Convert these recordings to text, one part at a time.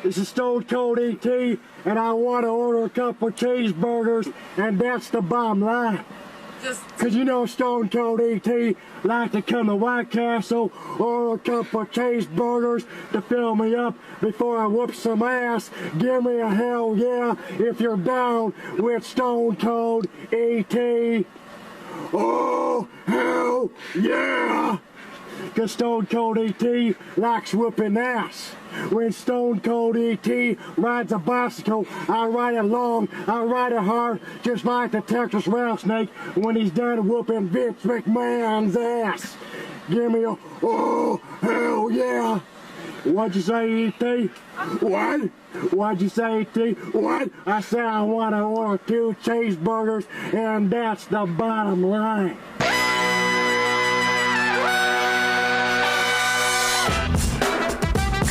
This is Stone Cold E.T. and I want to order a couple cheeseburgers, and that's the bottom line. Cause you know Stone Cold E.T. like to come to White Castle, order a couple cheeseburgers to fill me up before I whoop some ass. Give me a hell yeah if you're down with Stone Cold E.T. Oh, hell yeah! Cause Stone Cold E.T. likes whooping ass. When Stone Cold E.T. rides a bicycle, I ride it long, I ride it hard, just like the Texas rattlesnake when he's done whooping Vince McMahon's ass. Give me a, oh, hell yeah. What'd you say, E.T.? What? What'd you say, E.T.? What? I said I want to order 2 cheeseburgers, and that's the bottom line.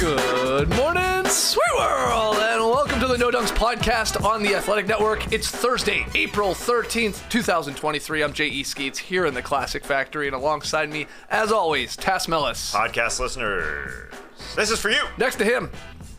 Good morning, sweet world, and welcome to the No Dunks podcast on the Athletic Network. It's Thursday, April 13th, 2023. I'm J.E. Skeets here in the Classic Factory, and alongside me, as always, Tass Mellis. Podcast listeners, this is for you. Next to him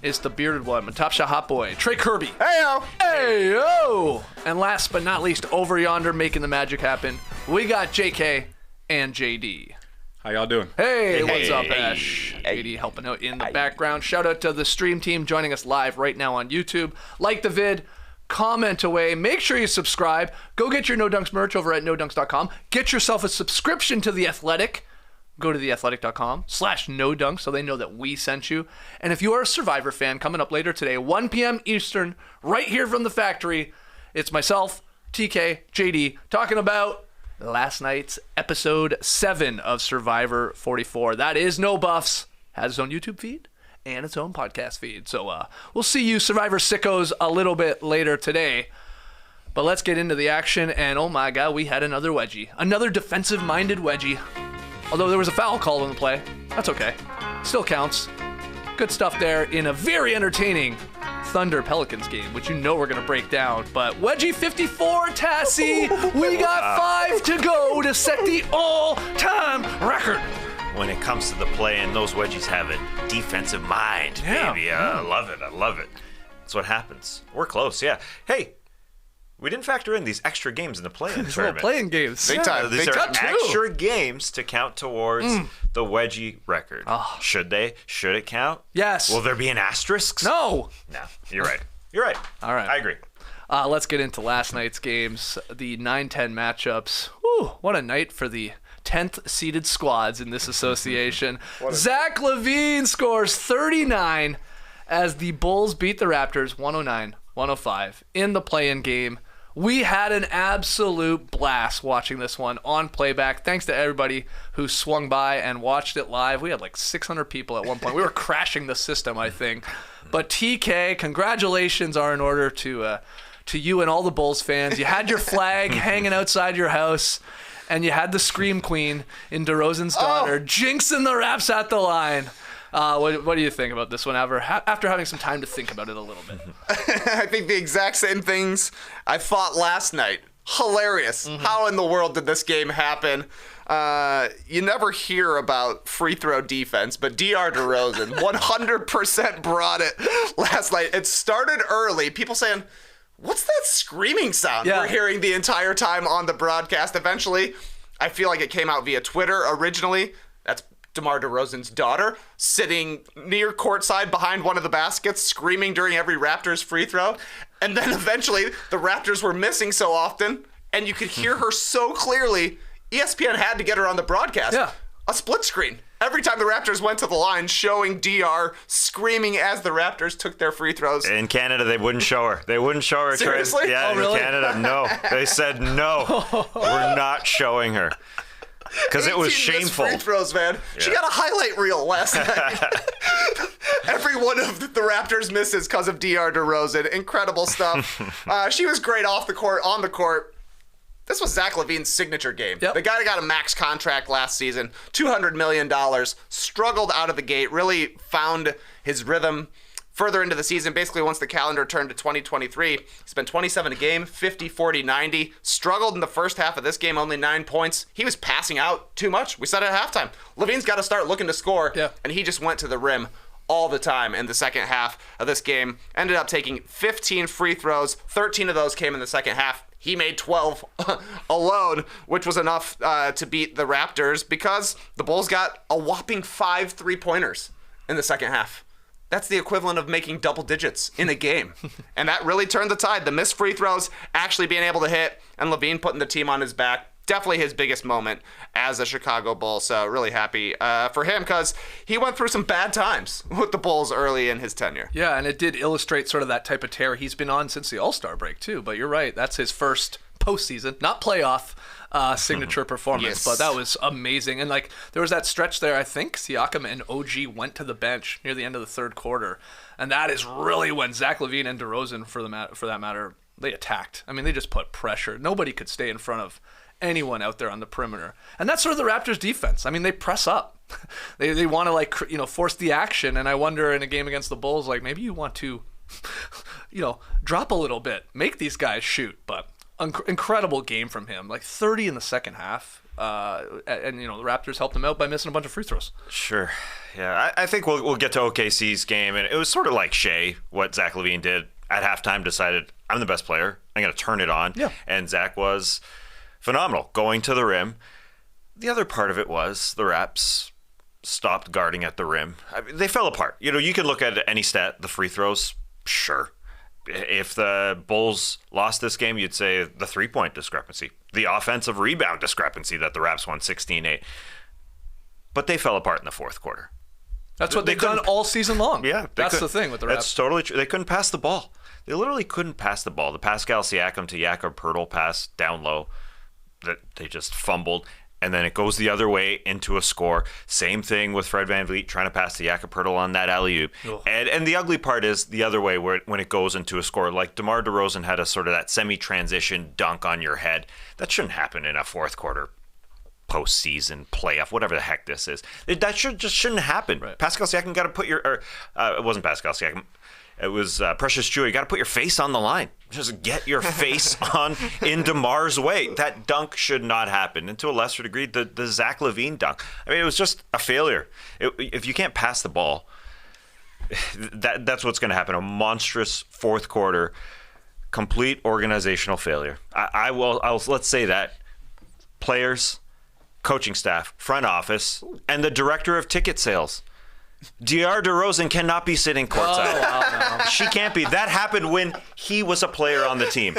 is the bearded one, my top shot hot boy, Trey Kirby. Hey-o. Hey-o. And last but not least, over yonder, making the magic happen, we got J.K. and J.D. How y'all doing? Hey, what's up, Ash? Giddey helping out in the background. Shout out to the stream team joining us live right now on YouTube. Like the vid, comment away. Make sure you subscribe. Go get your No Dunks merch over at nodunks.com. Get yourself a subscription to The Athletic. Go to theathletic.com/nodunks so they know that we sent you. And if you are a Survivor fan, coming up later today, 1 p.m. Eastern, right here from the factory, it's myself, TK, JD, talking about last night's episode 7 of Survivor 44. That is No Buffs. Has its own YouTube feed and its own podcast feed. So we'll see you Survivor sickos a little bit later today. But let's get into the action. And oh my God, we had another wedgie. Another defensive-minded wedgie. Although there was a foul call in the play. That's okay. Still counts. Good stuff there in a very entertaining Thunder-Pelicans game, which you know we're going to break down. But Wedgie 54, Tassie, we got 5 to go to set the all-time record. When it comes to the play, and those wedgies have a defensive mind, baby. I love it. I love it. That's what happens. We're close, yeah. Hey, we didn't factor in these extra games in the play-in tournament. Playing games. Big time. These Big are time too. extra games to count towards the wedgie record. Oh. Should they? Should it count? Yes. Will there be an asterisk? No. No. You're right. You're right. All right. I agree. Let's get into last night's games, the 9-10 matchups. Whew, what a night for the 10th seeded squads in this association. Zach LaVine scores 39 as the Bulls beat the Raptors 109-105 in the play-in game. We had an absolute blast watching this one on playback. Thanks to everybody who swung by and watched it live. We had like 600 people at one point. We were crashing the system, I think. But TK, congratulations are in order to you and all the Bulls fans. You had your flag hanging outside your house, and you had the Scream Queen in DeRozan's daughter, jinxing the Raps at the line. What do you think about this one, after having some time to think about it a little bit? I think the exact same things I thought last night. Hilarious. How in the world did this game happen? You never hear about free throw defense, but DeMar DeRozan 100% brought it last night. It started early. People saying, what's that screaming sound we're hearing the entire time on the broadcast? Eventually, I feel like it came out via Twitter originally. That's DeMar DeRozan's daughter sitting near courtside behind one of the baskets, screaming during every Raptors free throw. And then eventually the Raptors were missing so often, and you could hear her so clearly, ESPN had to get her on the broadcast. Yeah. A split screen. Every time the Raptors went to the line, showing DR screaming as the Raptors took their free throws. In Canada, they wouldn't show her. They wouldn't show her. Seriously? Yeah, really? In Canada, no. They said no. We're not showing her. Because it was shameful. Free throws, man. Yeah. She got a highlight reel last night. Every one of the Raptors misses because of DeMar DeRozan. Incredible stuff. She was great off the court, on the court. This was Zach LaVine's signature game. Yep. The guy that got a max contract last season, $200 million, struggled out of the gate, really found his rhythm further into the season. Basically, once the calendar turned to 2023, he spent 27 a game, 50, 40, 90. Struggled in the first half of this game, only 9 points. He was passing out too much. We said at halftime, LaVine's got to start looking to score, and he just went to the rim all the time in the second half of this game. Ended up taking 15 free throws. 13 of those came in the second half. He made 12 alone, which was enough to beat the Raptors because the Bulls got a whopping 5 3-pointers in the second half. That's the equivalent of making double digits in a game. And that really turned the tide. The missed free throws actually being able to hit, and LaVine putting the team on his back. Definitely his biggest moment as a Chicago Bull. So really happy for him because he went through some bad times with the Bulls early in his tenure. Yeah, and it did illustrate sort of that type of tear he's been on since the All-Star break too. But you're right, that's his first postseason, not playoff signature performance. Yes. But that was amazing. And like there was that stretch there, I think Siakam and OG went to the bench near the end of the third quarter. And that is really when Zach LaVine and DeRozan, for that matter, they attacked. I mean, they just put pressure. Nobody could stay in front of anyone out there on the perimeter. And that's sort of the Raptors defense. I mean, they press up. they want to like, force the action. And I wonder in a game against the Bulls, like maybe you want to, drop a little bit, make these guys shoot. But incredible game from him, like 30 in the second half. And the Raptors helped him out by missing a bunch of free throws. Sure. Yeah, I think we'll get to OKC's game. And it was sort of like Shai, what Zach LaVine did at halftime, decided I'm the best player. I'm going to turn it on. Yeah. And Zach was phenomenal, going to the rim. The other part of it was the Raps stopped guarding at the rim. I mean, they fell apart. You can look at any stat, the free throws, sure. If the Bulls lost this game, you'd say the three-point discrepancy, the offensive rebound discrepancy that the Raps won 16-8. But they fell apart in the fourth quarter. That's what they've done all season long. Yeah. That's the thing with the Raps. That's totally true. They couldn't pass the ball. They literally couldn't pass the ball. The Pascal Siakam to Jakob Poeltl pass down low, that they just fumbled, and then it goes the other way into a score. Same thing with Fred VanVleet trying to pass to Jakob Poeltl on that alley-oop. And the ugly part is the other way when it goes into a score. Like DeMar DeRozan had a sort of that semi-transition dunk on your head. That shouldn't happen in a fourth quarter postseason playoff, whatever the heck this is. That shouldn't happen. Right. Pascal Siakam got to put it wasn't Pascal Siakam. It was Precious Jewel. You got to put your face on the line. Just get your face on in DeMar's way. That dunk should not happen. And to a lesser degree, the Zach LaVine dunk. I mean, it was just a failure. If you can't pass the ball, that's what's going to happen. A monstrous fourth quarter, complete organizational failure. Let's say that. Players, coaching staff, front office, and the director of ticket sales. DeMar DeRozan cannot be sitting courtside. No. She can't be. That happened when he was a player on the team.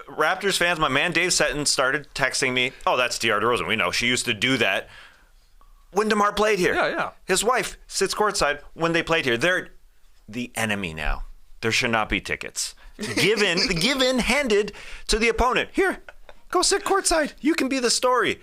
Raptors fans, my man Dave Setton started texting me, oh, that's DeMar DeRozan. We know. She used to do that when DeMar played here. Yeah. His wife sits courtside when they played here. They're the enemy now. There should not be tickets. Handed to the opponent. Here, go sit courtside. You can be the story.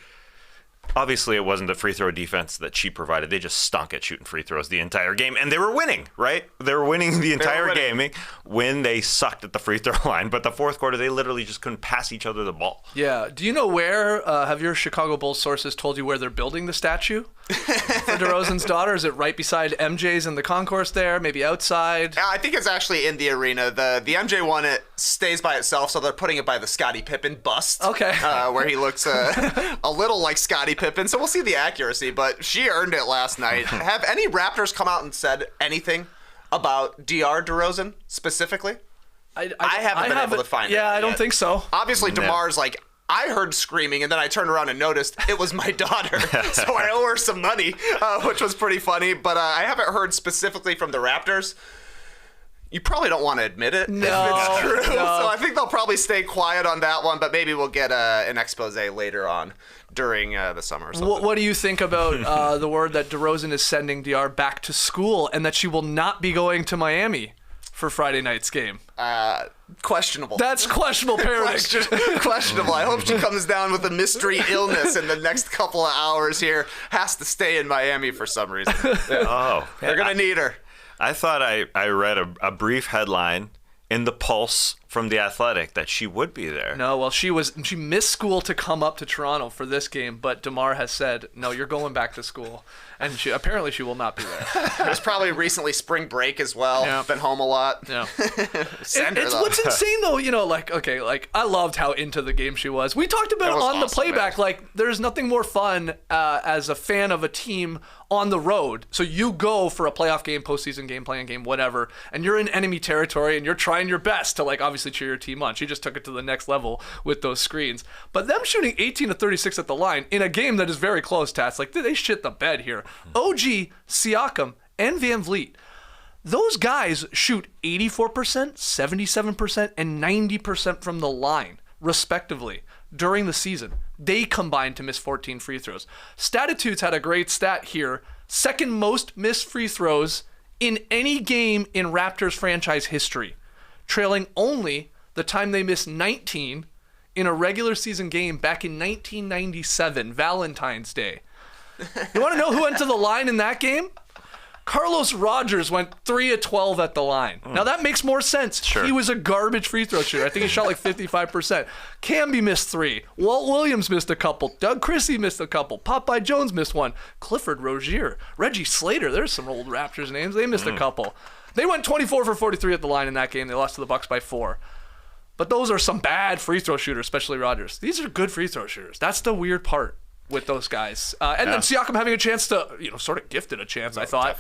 Obviously, it wasn't the free throw defense that she provided. They just stunk at shooting free throws the entire game. And they were winning, right? They were winning the entire game when they sucked at the free throw line. But the fourth quarter, they literally just couldn't pass each other the ball. Yeah. Do you know where, have your Chicago Bulls sources told you where they're building the statue for DeRozan's daughter? Is it right beside MJ's in the concourse there? Maybe outside? I think it's actually in the arena. The MJ one, it stays by itself, so they're putting it by the Scottie Pippen bust. Okay. Where he looks a little like Scottie Pippen. So we'll see the accuracy, but she earned it last night. Have any Raptors come out and said anything about DeMar DeRozan specifically? I haven't been able to find it. Yeah, I don't think so. Obviously, DeMar's like, I heard screaming, and then I turned around and noticed it was my daughter. So I owe her some money, which was pretty funny. But I haven't heard specifically from the Raptors. You probably don't want to admit it if it's true. No. So I think they'll probably stay quiet on that one, but maybe we'll get an expose later on during the summer or something. What do you think about the word that DeRozan is sending DR back to school and that she will not be going to Miami for Friday night's game? Questionable. That's questionable parenting. Questionable. I hope she comes down with a mystery illness in the next couple of hours here. Has to stay in Miami for some reason. Yeah. They're going to need her. I thought I read a brief headline in the Pulse from The Athletic that she would be there. No, well, she missed school to come up to Toronto for this game, but DeMar has said, no, you're going back to school. And apparently she will not be there. It was probably recently spring break as well. Yeah. Been home a lot. Yeah. Send her, though. What's insane, though, I loved how into the game she was. We talked about it on awesome, the playback. man. There's nothing more fun as a fan of a team on the road. So you go for a playoff game, postseason game, playing game, whatever, and you're in enemy territory and you're trying your best to obviously cheer your team on. She just took it to the next level with those screens. But them shooting 18 to 36 at the line in a game that is very close, Tats, they shit the bed here. OG, Siakam, and Van Vliet, those guys shoot 84%, 77%, and 90% from the line, respectively, during the season. They combined to miss 14 free throws. Statitudes had a great stat here. Second most missed free throws in any game in Raptors franchise history, trailing only the time they missed 19 in a regular season game back in 1997, Valentine's Day. You want to know who went to the line in that game? Carlos Rogers went 3 of 12 at the line. Now that makes more sense. Sure. He was a garbage free throw shooter. I think he shot 55%. Camby missed 3. Walt Williams missed a couple. Doug Christie missed a couple. Popeye Jones missed 1. Clifford Rozier. Reggie Slater. There's some old Raptors names. They missed a couple. They went 24 for 43 at the line in that game. They lost to the Bucks by 4. But those are some bad free throw shooters, especially Rogers. These are good free throw shooters. That's the weird part with those guys. And then Siakam having a chance to, sort of gifted a chance, I thought,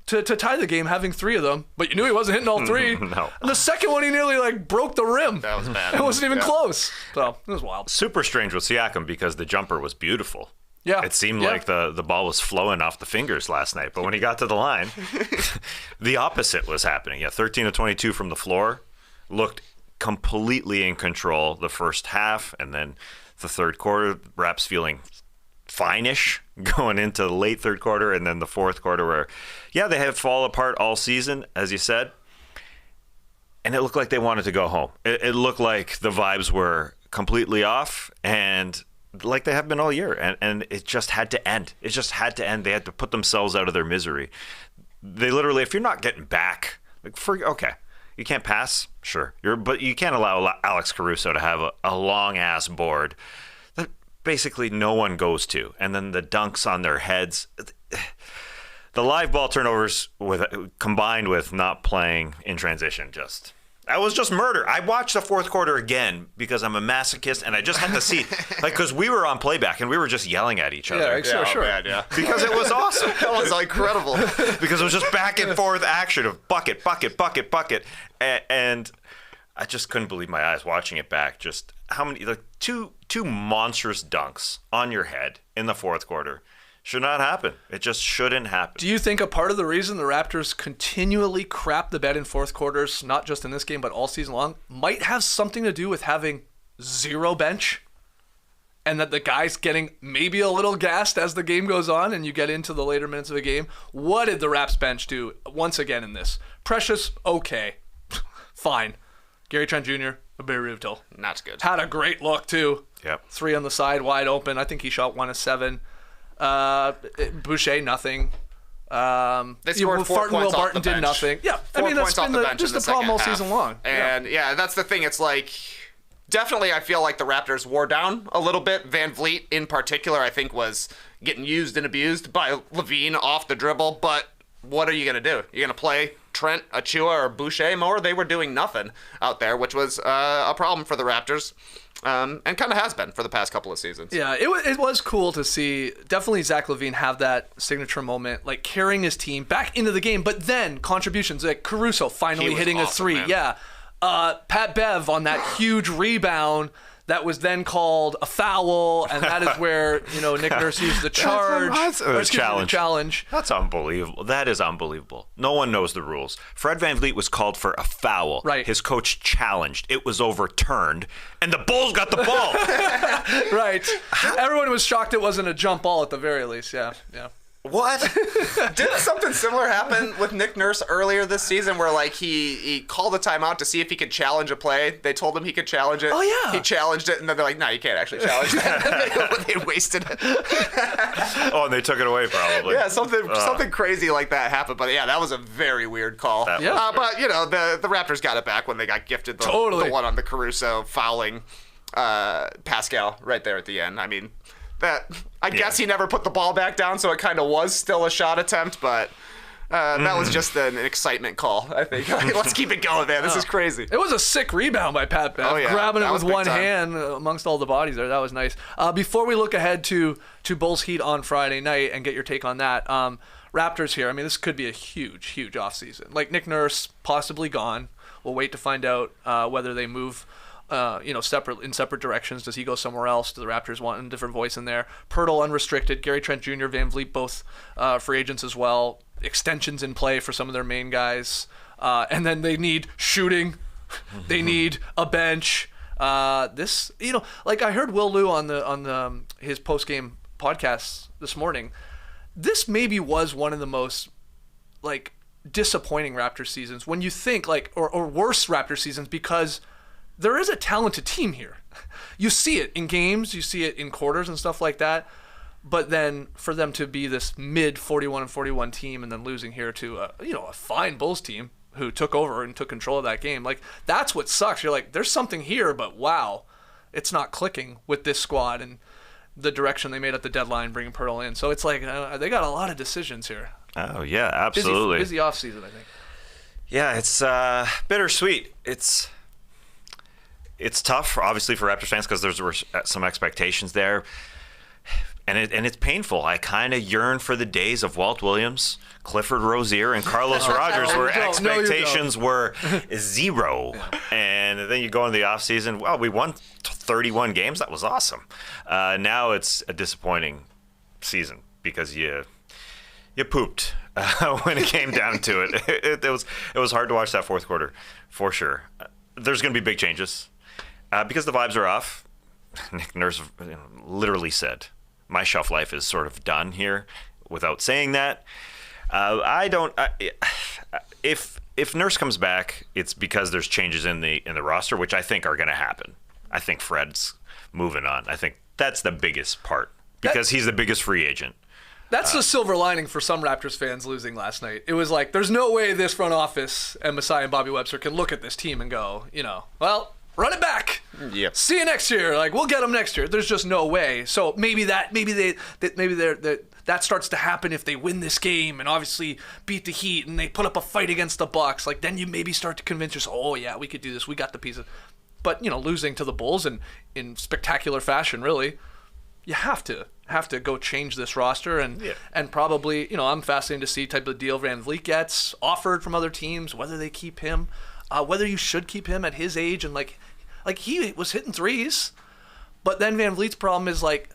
to tie the game, having 3 of them. But you knew he wasn't hitting all 3. No. And the second one, he nearly, broke the rim. That was bad. It wasn't even close. So, it was wild. Super strange with Siakam because the jumper was beautiful. Yeah. It seemed like the ball was flowing off the fingers last night. But when he got to the line, the opposite was happening. 13 of 22 from the floor. Looked completely in control the first half. And then the third quarter, Raps feeling fine-ish going into the late third quarter, and then the fourth quarter where, they had fall apart all season, as you said, and it looked like they wanted to go home. It looked like the vibes were completely off, and like they have been all year, and it just had to end. It just had to end. They had to put themselves out of their misery. They literally, if you're not getting back, okay, you can't pass, sure, but you can't allow Alex Caruso to have a long-ass board basically no one goes to, and then the dunks on their heads. The live ball turnovers combined with not playing in transition, that was just murder. I watched the fourth quarter again because I'm a masochist, and I just had to see, because we were on playback and we were just yelling at each other. Sure. Bad, Because it was awesome. That was incredible. Because it was just back and forth action of bucket, and I just couldn't believe my eyes watching it back. Just how many, two monstrous dunks on your head in the fourth quarter should not happen. It just shouldn't happen. Do you think a part of the reason the Raptors continually crap the bed in fourth quarters, not just in this game, but all season long, might have something to do with having 0 bench? And that the guys getting maybe a little gassed as the game goes on and you get into the later minutes of the game? What did the Raps bench do once again in this? Precious, okay. Fine. Gary Trent Jr., a bit brutal. Not good. Had a great look, too. Yep. 3 on the side, wide open. I think he shot 1 of 7. Boucher, nothing. They scored 4 Farton, points Will off Barton the bench. did nothing. Yeah, 4 that's points been off the bench just in the the problem all second half. season long. And that's the thing. It's like, definitely I feel like the Raptors wore down a little bit. Van Vliet in particular, I think, was getting used and abused by LaVine off the dribble. But what are you going to do? You're going to play Trent, Achua, or Boucher more? They were doing nothing out there, which was a problem for the Raptors. And kind of has been for the past couple of seasons. Yeah, it was cool to see definitely Zach LaVine have that signature moment, like carrying his team back into the game, but then contributions, like Caruso finally hitting awesome, a 3. man. Yeah. Pat Bev on that huge rebound that was then called a foul, and that is where, Nick Nurse used the charge. Challenge. That's unbelievable. That is unbelievable. No one knows the rules. Fred VanVleet was called for a foul. Right. His coach challenged. It was overturned, and the Bulls got the ball. Right. Everyone was shocked it wasn't a jump ball at the very least. Yeah. What? Didn't something similar happen with Nick Nurse earlier this season where, he called a timeout to see if he could challenge a play? They told him he could challenge it. Oh, yeah. He challenged it, and then they're like, no, you can't actually challenge that. They wasted it. Oh, and they took it away probably. Yeah, something crazy like that happened. But yeah, that was a very weird call. That was weird. But you know, the Raptors got it back when they got gifted the one on the Caruso fouling Pascal right there at the end. I mean, I guess he never put the ball back down, so it kind of was still a shot attempt, but that was just an excitement call, I think. Let's keep it going, man. This is crazy. It was a sick rebound by Pat Bev, grabbing it with one hand amongst all the bodies there. That was nice. Before we look ahead to Bulls Heat on Friday night and get your take on that, Raptors here, I mean, this could be a huge, huge offseason. Like, Nick Nurse possibly gone. We'll wait to find out whether they move in separate directions. Does he go somewhere else? Do the Raptors want a different voice in there? Pirtle unrestricted, Gary Trent Jr., Van Vliet, both free agents as well. Extensions in play for some of their main guys. And then they need shooting. They need a bench. This, like I heard Will Liu on his post-game podcast this morning. This maybe was one of the most, like, disappointing Raptors seasons when you think, like, or worse Raptors seasons, because there is a talented team here. You see it in games, you see it in quarters and stuff like that. But then for them to be this mid 41-41 team and then losing here to a fine Bulls team who took over and took control of that game, like, that's what sucks. You're like, there's something here, but wow, it's not clicking with this squad and the direction they made at the deadline, bringing Pirtle in. So it's like they got a lot of decisions here. Oh yeah, absolutely. Busy offseason, I think. Yeah, it's bittersweet. It's tough, obviously, for Raptors fans because there were some expectations there. And it's painful. I kind of yearn for the days of Walt Williams, Clifford Rozier, and Carlos Rogers, where expectations were zero. And then you go into the offseason, well, we won 31 games. That was awesome. Now it's a disappointing season because you pooped when it came down to it. It was hard to watch that fourth quarter, for sure. There's going to be big changes because the vibes are off. Nick Nurse literally said, my shelf life is sort of done here, without saying that. If Nurse comes back, it's because there's changes in the roster, which I think are going to happen. I think Fred's moving on. I think that's the biggest part because he's the biggest free agent. That's the silver lining for some Raptors fans losing last night. It was like, there's no way this front office and Masai and Bobby Webster can look at this team and go, well, run it back. Yep. See you next year. Like, we'll get them next year. There's just no way. So maybe that starts to happen if they win this game and obviously beat the Heat and they put up a fight against the Bucks. Like, then you maybe start to convince yourself, oh yeah, we could do this. We got the pieces. But losing to the Bulls and in spectacular fashion, really, you have to go change this roster and probably, I'm fascinated to see type of deal Van Vliet gets offered from other teams, whether they keep him. Whether you should keep him at his age and like he was hitting threes, but then Van Vliet's problem is like,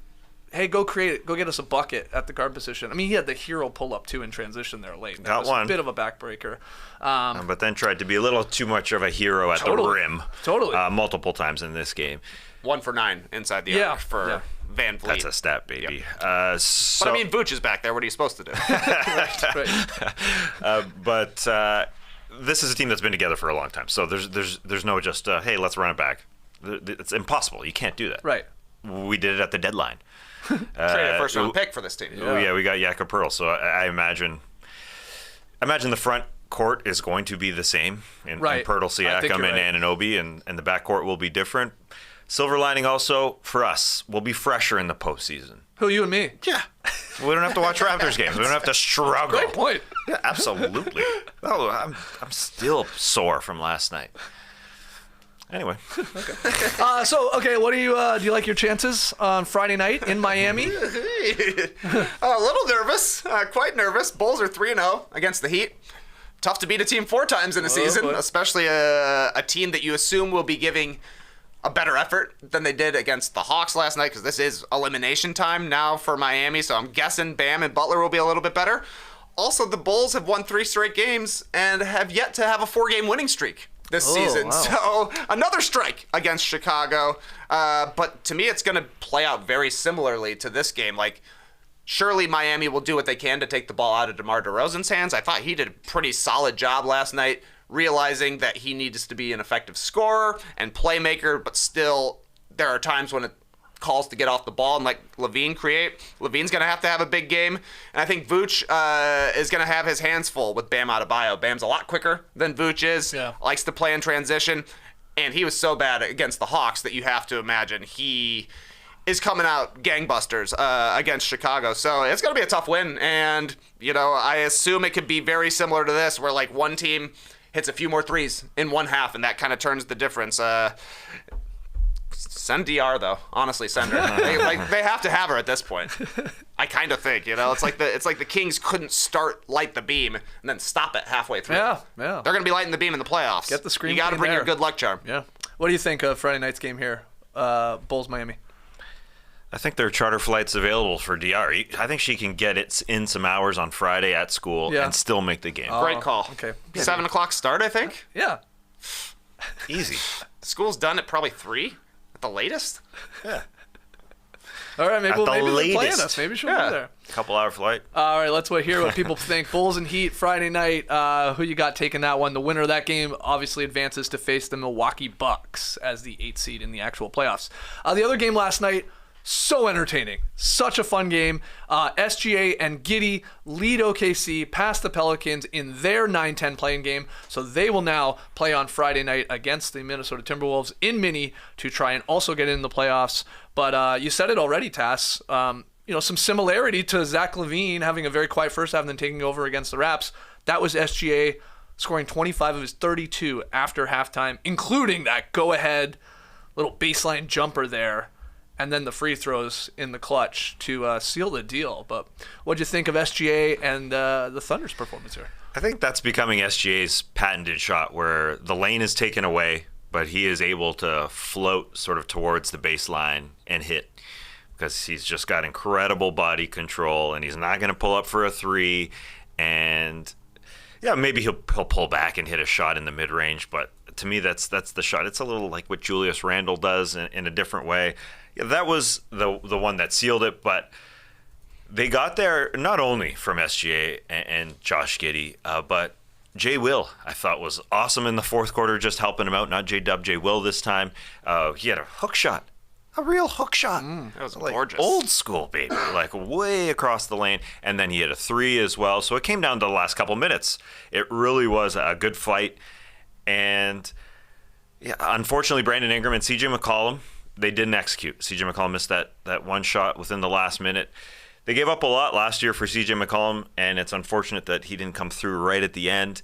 hey, go get us a bucket at the guard position. I mean, he had the hero pull up too in transition there late. That was a bit of a backbreaker. But then tried to be a little too much of a hero at the rim. Totally. Multiple times in this game. 1 for 9 inside the arc for Van Vliet. That's a stat, baby. Yep. But I mean, Vooch is back there. What are you supposed to do? Right. But this is a team that's been together for a long time. So there's no just, hey, let's run it back. It's impossible. You can't do that. Right. We did it at the deadline. Traded a first-round pick for this team. Yeah, we got Jakob Pertl. So I imagine the front court is going to be the same in Pertl, Siakam, and Anunoby, and the back court will be different. Silver lining also for us, we'll be fresher in the postseason. Who, you and me? Yeah. We don't have to watch Raptors games. We don't have to struggle. Great point. Yeah, absolutely. Oh, I'm still sore from last night. Anyway. Okay. What do you like your chances on Friday night in Miami? A little nervous, quite nervous. Bulls are 3-0 against the Heat. Tough to beat a team 4 times in a season, especially a team that you assume will be giving a better effort than they did against the Hawks last night, because this is elimination time now for Miami, so I'm guessing Bam and Butler will be a little bit better. Also, the Bulls have won 3 straight games and have yet to have a 4-game winning streak this season. Wow. So another strike against Chicago. But to me, it's going to play out very similarly to this game. Like, surely Miami will do what they can to take the ball out of DeMar DeRozan's hands. I thought he did a pretty solid job last night, realizing that he needs to be an effective scorer and playmaker, but still there are times when calls to get off the ball and let LaVine create. LaVine's going to have a big game. And I think Vooch is going to have his hands full with Bam Adebayo. Bam's a lot quicker than Vooch is, likes to play in transition. And he was so bad against the Hawks that you have to imagine he is coming out gangbusters against Chicago. So it's going to be a tough win. And, I assume it could be very similar to this, where like one team hits a few more threes in one half, and that kind of turns the difference. Send DR though. Honestly, send her. they have to have her at this point. I kind of think, it's like the Kings couldn't light the beam and then stop it halfway through. Yeah. They're gonna be lighting the beam in the playoffs. Get the screen. You got to bring your good luck charm. Yeah. What do you think of Friday night's game here? Bulls Miami. I think there are charter flights available for DR. I think she can get it in some hours on Friday at school and still make the game. Great call. Okay. 7 o'clock start, I think. Yeah. Easy. School's done at probably 3 at the latest. Yeah. All right, maybe they're playing us. Maybe she'll be there. Couple-hour flight. All right, let's hear what people think. Bulls and Heat Friday night. Who you got taking that one? The winner of that game obviously advances to face the Milwaukee Bucks as the 8th seed in the actual playoffs. The other game last night, so entertaining. Such a fun game. SGA and Giddey lead OKC past the Pelicans in their 9-10 playing game. So they will now play on Friday night against the Minnesota Timberwolves in Minnie to try and also get in the playoffs. But you said it already, Tass. Some similarity to Zach LaVine having a very quiet first half and then taking over against the Raps. That was SGA scoring 25 of his 32 after halftime, including that go-ahead little baseline jumper there. And then the free throws in the clutch to seal the deal. But what'd you think of SGA and the Thunder's performance here? I think that's becoming SGA's patented shot, where the lane is taken away, but he is able to float sort of towards the baseline and hit, because he's just got incredible body control, and he's not going to pull up for a 3. And maybe he'll pull back and hit a shot in the mid-range, but to me that's the shot. It's a little like what Julius Randle does in a different way. Yeah, that was the one that sealed it, but they got there not only from SGA and Josh Giddey, but Jay Will, I thought, was awesome in the fourth quarter, just helping him out. Not J-Dub, Jay Will this time. He had a hook shot, a real hook shot. That was like gorgeous. Old school, baby, like way across the lane. And then he had a 3 as well. So it came down to the last couple minutes. It really was a good fight. And unfortunately, Brandon Ingram and CJ McCollum, they didn't execute. CJ McCollum missed that one shot within the last minute. They gave up a lot last year for CJ McCollum, and it's unfortunate that he didn't come through right at the end.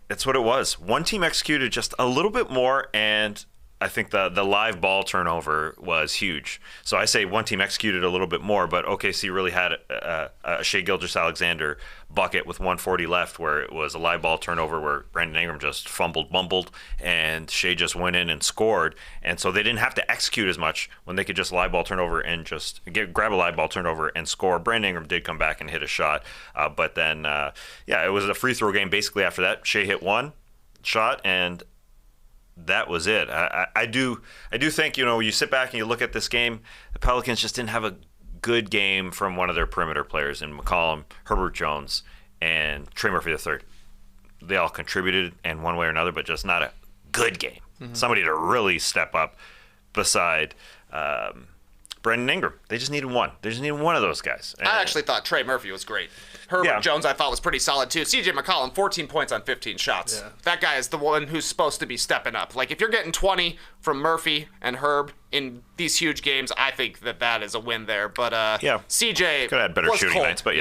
That's what it was. One team executed just a little bit more, and I think the live ball turnover was huge. So I say one team executed a little bit more, but OKC really had a Shai Gilgeous-Alexander bucket with 140 left, where it was a live ball turnover where Brandon Ingram just bumbled, and Shai just went in and scored. And so they didn't have to execute as much when they could just live ball turnover and just grab a live ball turnover and score. Brandon Ingram did come back and hit a shot, but then it was a free throw game basically after that. Shai hit one shot, and that was it. I do think, you sit back and you look at this game, the Pelicans just didn't have a good game from one of their perimeter players in McCollum, Herbert Jones, and Trey Murphy III. They all contributed in one way or another, but just not a good game. Mm-hmm. Somebody to really step up beside Brandon Ingram. They just needed one. They just needed one of those guys. And I actually thought Trey Murphy was great. Herbert Jones, I thought, was pretty solid, too. CJ McCollum, 14 points on 15 shots. Yeah. That guy is the one who's supposed to be stepping up. Like, if you're getting 20 from Murphy and Herb in these huge games, I think that is a win there. But CJ could have had better shooting cold. nights, but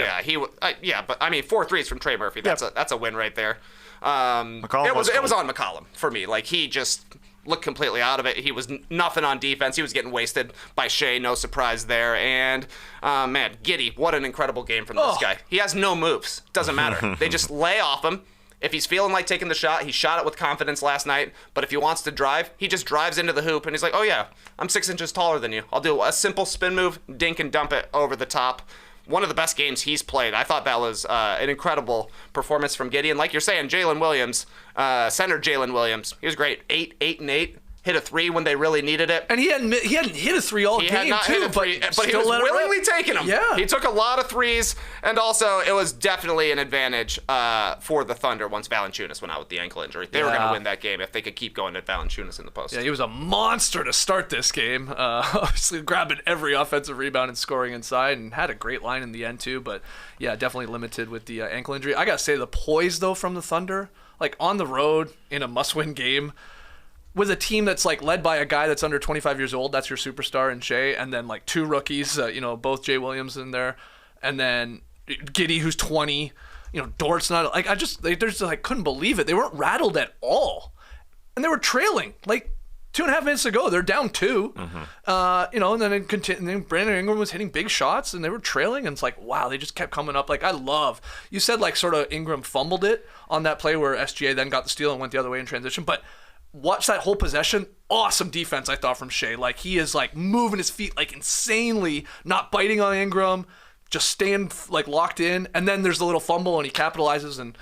but I mean, 4 threes from Trey Murphy. That's a win right there. It was on McCollum for me. Like, he just looked completely out of it. He was nothing on defense. He was getting wasted by Shai. No surprise there. And, Giddey, what an incredible game from this guy. He has no moves. Doesn't matter. They just lay off him. If he's feeling like taking the shot, he shot it with confidence last night. But if he wants to drive, he just drives into the hoop, and he's like, oh, yeah, I'm 6 inches taller than you. I'll do a simple spin move, dink and dump it over the top. One of the best games he's played. I thought that was an incredible performance from Giddey. And like you're saying, Jalen Williams, center Jalen Williams, he was great. 8 and 8, hit a three when they really needed it. And he hadn't hit a three all He game had not too, hit a three, but he was willingly taking them. Yeah. He took a lot of threes, and also it was definitely an advantage for the Thunder once Valanciunas went out with the ankle injury. They were going to win that game if they could keep going to Valanciunas in the post. Yeah, he was a monster to start this game. Obviously grabbing every offensive rebound and scoring inside, and had a great line in the end too. But yeah, definitely limited with the ankle injury. I gotta say, the poise though from the Thunder, like on the road in a must-win game, with a team that's like led by a guy that's under 25 years old, that's your superstar in Shai, and then like two rookies, both Jay Williams in there, and then Giddey who's 20, Dort's not like they just like couldn't believe it. They weren't rattled at all, and they were trailing like 2.5 minutes to go. They're down 2, and then Brandon Ingram was hitting big shots, and they were trailing, and it's like wow, they just kept coming up. Like you said like sort of Ingram fumbled it on that play where SGA then got the steal and went the other way in transition, but. Watch that whole possession. Awesome defense, I thought, from Shai. Like, he is, like, moving his feet, like, insanely, not biting on Ingram, just staying, like, locked in. And then there's the little fumble, and he capitalizes. And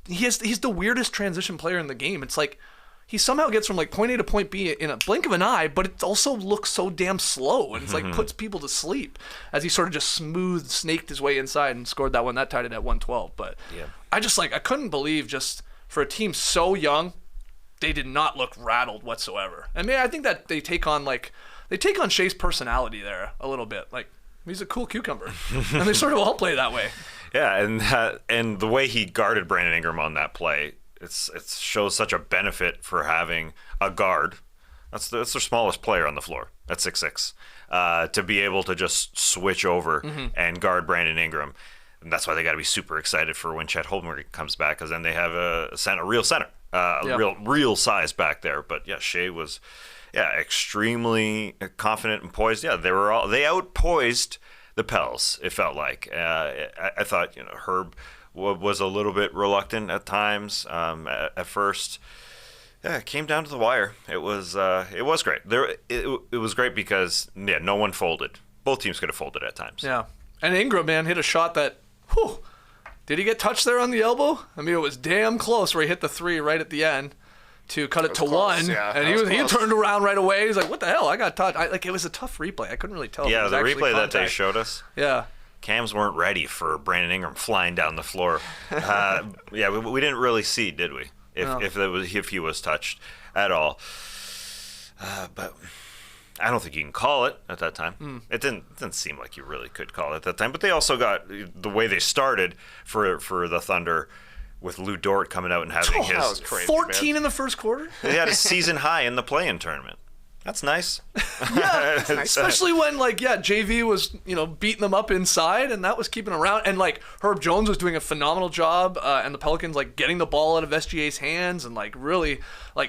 he's the weirdest transition player in the game. It's like he somehow gets from, like, point A to point B in a blink of an eye, but it also looks so damn slow. And it's, like, puts people to sleep as he sort of just snaked his way inside and scored that one. That tied it at 112. But I couldn't believe just for a team so young, they did not look rattled whatsoever. And I think that they take on Shai's personality there a little bit. Like, he's a cool cucumber, and they sort of all play that way. Yeah, and the way he guarded Brandon Ingram on that play, it shows such a benefit for having a guard. That's their smallest player on the floor at 6'6", to be able to just switch over and guard Brandon Ingram. And that's why they got to be super excited for when Chet Holmgren comes back, because then they have a real center. Real size back there. But yeah, Shai was extremely confident and poised. Yeah, they outpoised the Pels, it felt like. I thought Herb was a little bit reluctant at times at first. Yeah, it came down to the wire. It was great. It was great because no one folded. Both teams could have folded at times. Yeah, and Ingram, man, hit a shot that did he get touched there on the elbow? I mean, it was damn close where he hit the 3 right at the end to cut it to close, 1. yeah, and he turned around right away. He's like, what the hell? I got touched. It was a tough replay. I couldn't really tell. Yeah, if it the was replay contact. that they showed us. Yeah. Cams weren't ready for Brandon Ingram flying down the floor. We didn't really see, did we? If he was touched at all. But I don't think you can call it at that time. It didn't seem like you really could call it at that time. But they also got the way they started for the Thunder with Lou Dort coming out and having his crazy, 14 man. in the first quarter. They had a season high in the play-in tournament. That's nice. Yeah, especially when JV was beating them up inside, and that was keeping them around. And Herb Jones was doing a phenomenal job, and the Pelicans getting the ball out of SGA's hands and really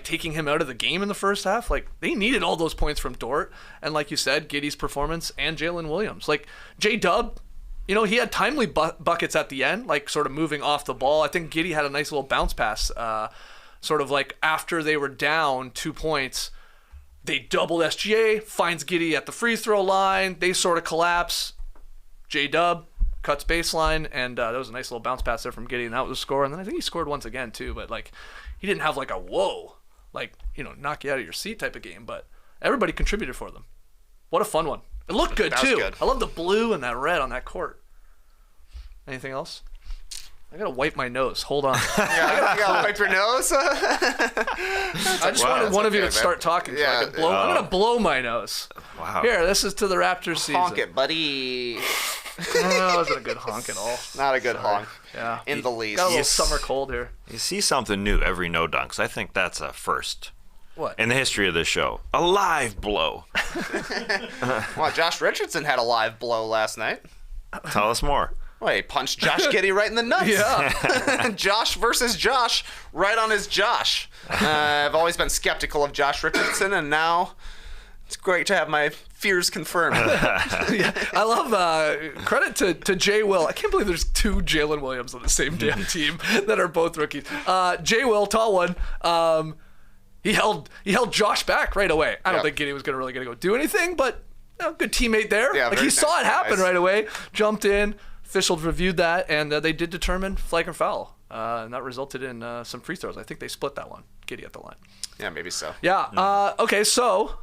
taking him out of the game in the first half. They needed all those points from Dort, and like you said, Giddey's performance and Jalen Williams. J-Dub, he had timely buckets at the end, sort of moving off the ball. I think Giddey had a nice little bounce pass, after they were down 2 points. They doubled SGA, finds Giddey at the free throw line. They sort of collapse. J-Dub cuts baseline, and that was a nice little bounce pass there from Giddey, and that was a score. And then I think he scored once again, too. But, he didn't have, a whoa, knock you out of your seat type of game. But everybody contributed for them. What a fun one. It looked good, too. Good. I love the blue and that red on that court. Anything else? I gotta wipe my nose. Hold on. Yeah, you gotta wipe your nose. I just wanted one of you to start talking so I could blow. I'm gonna blow my nose. Wow. Here, this is to the Raptors season. Honk it, buddy. That wasn't a good honk at all. Not a good honk. Yeah. In the least. Got a little summer cold here. You see something new every no dunks. I think that's a first. What? In the history of this show. A live blow. Well, Josh Richardson had a live blow last night. Tell us more. Well, he punched Josh Giddey right in the nuts. Yeah. Josh versus Josh, right on his Josh. I've always been skeptical of Josh Richardson, and now it's great to have my fears confirmed. Yeah, I love credit to Jay Will. I can't believe there's 2 Jalen Williams on the same damn team that are both rookies. Jay Will, tall one. He held Josh back right away. I don't think Giddey was really gonna go do anything, but good teammate there. Yeah, he saw it happen right away, jumped in. Officials reviewed that, and they did determine flag or foul, and that resulted in some free throws. I think they split that one. Giddey at the line. Yeah, maybe so. Yeah. Okay, so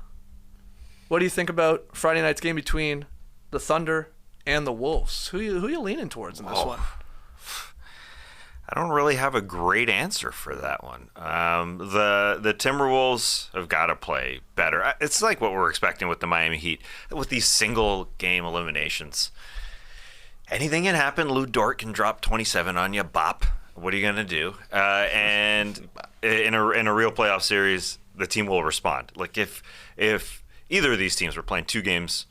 what do you think about Friday night's game between the Thunder and the Wolves? Who you leaning towards in this one? I don't really have a great answer for that one. The Timberwolves have got to play better. It's like what we're expecting with the Miami Heat, with these single game eliminations. Anything can happen. Lou Dort can drop 27 on you. Bop. What are you gonna do? And in a real playoff series, the team will respond. Like if either of these teams were playing 2 games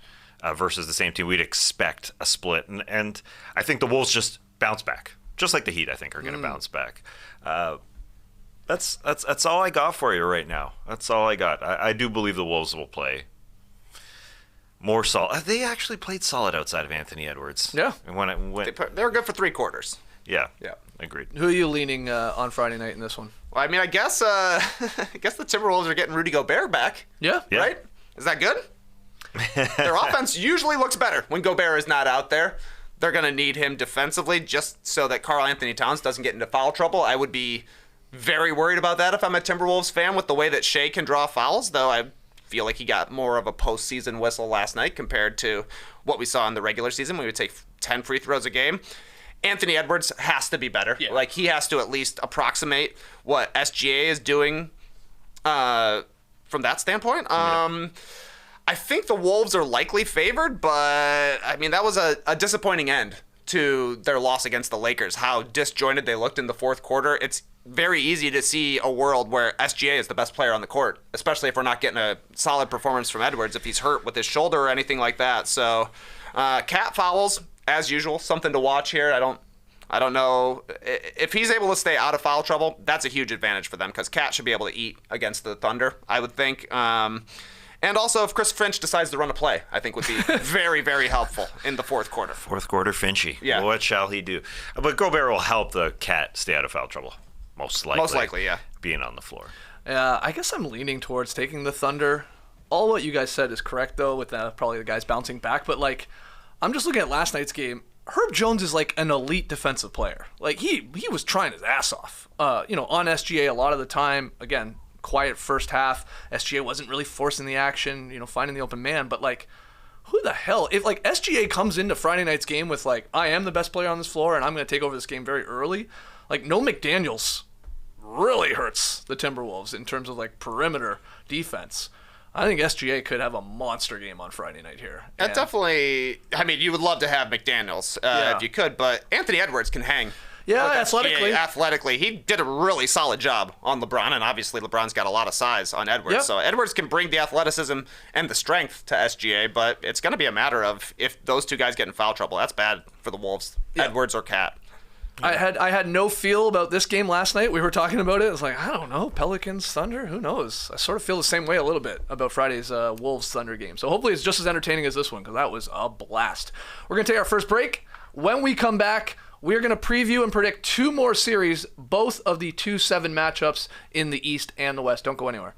versus the same team, we'd expect a split. And I think the Wolves just bounce back. Just like the Heat, I think, are going to bounce back. That's all I got for you right now. That's all I got. I do believe the Wolves will play more solid. They actually played solid outside of Anthony Edwards. Yeah. And when it went, They were good for 3 quarters. Yeah. Yeah. Agreed. Who are you leaning on Friday night in this one? Well, I mean, I guess the Timberwolves are getting Rudy Gobert back. Yeah. Right? Is that good? Their offense usually looks better when Gobert is not out there. They're going to need him defensively just so that Karl Anthony Towns doesn't get into foul trouble. I would be very worried about that if I'm a Timberwolves fan with the way that Shai can draw fouls, though I feel like he got more of a postseason whistle last night compared to what we saw in the regular season when we would take 10 free throws a game. Anthony Edwards has to be better. Yeah. Like, he has to at least approximate what SGA is doing from that standpoint. I think the Wolves are likely favored, but, I mean, that was a disappointing end to their loss against the Lakers, how disjointed they looked in the fourth quarter. It's very easy to see a world where SGA is the best player on the court, especially if we're not getting a solid performance from Edwards, if he's hurt with his shoulder or anything like that. So, cat fouls, as usual, something to watch here. I don't know. If he's able to stay out of foul trouble, that's a huge advantage for them because Cat should be able to eat against the Thunder, I would think. And also, if Chris Finch decides to run a play, I think would be very, very helpful in the fourth quarter. Fourth quarter Finchy. Yeah. What shall he do? But Gobert will help the Cat stay out of foul trouble. Most likely. Most likely, yeah. Being on the floor. I guess I'm leaning towards taking the Thunder. All what you guys said is correct, though, with probably the guys bouncing back. But, like, I'm just looking at last night's game. Herb Jones is, like, an elite defensive player. Like, he was trying his ass off. On SGA a lot of the time. Again, quiet first half. SGA wasn't really forcing the action, finding the open man. But, like, who the hell? If, like, SGA comes into Friday night's game with, like, I am the best player on this floor and I'm going to take over this game very early, like, no McDaniels really hurts the Timberwolves in terms of, like, perimeter defense. I think SGA could have a monster game on Friday night here. That definitely, I mean, you would love to have McDaniels if you could, but Anthony Edwards can hang. Yeah, athletically. He did a really solid job on LeBron, and obviously LeBron's got a lot of size on Edwards. Yep. So Edwards can bring the athleticism and the strength to SGA, but it's going to be a matter of if those two guys get in foul trouble. That's bad for the Wolves, Edwards or Cat. I had no feel about this game last night. We were talking about it. It's like, I don't know, Pelicans-Thunder? Who knows? I sort of feel the same way a little bit about Friday's Wolves-Thunder game. So hopefully it's just as entertaining as this one, because that was a blast. We're going to take our first break. When we come back, we're going to preview and predict 2 more series, both of the 2-7 matchups in the East and the West. Don't go anywhere.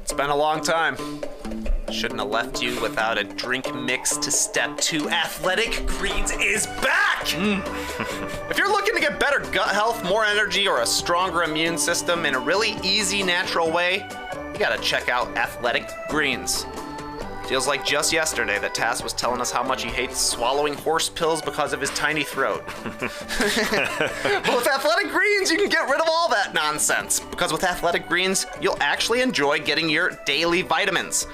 It's been a long time. Shouldn't have left you without a drink mix to step 2. Athletic Greens is back! If you're looking to get better gut health, more energy, or a stronger immune system in a really easy, natural way, you gotta check out Athletic Greens. Feels like just yesterday that Tass was telling us how much he hates swallowing horse pills because of his tiny throat. But with Athletic Greens, you can get rid of all that nonsense. Because with Athletic Greens, you'll actually enjoy getting your daily vitamins.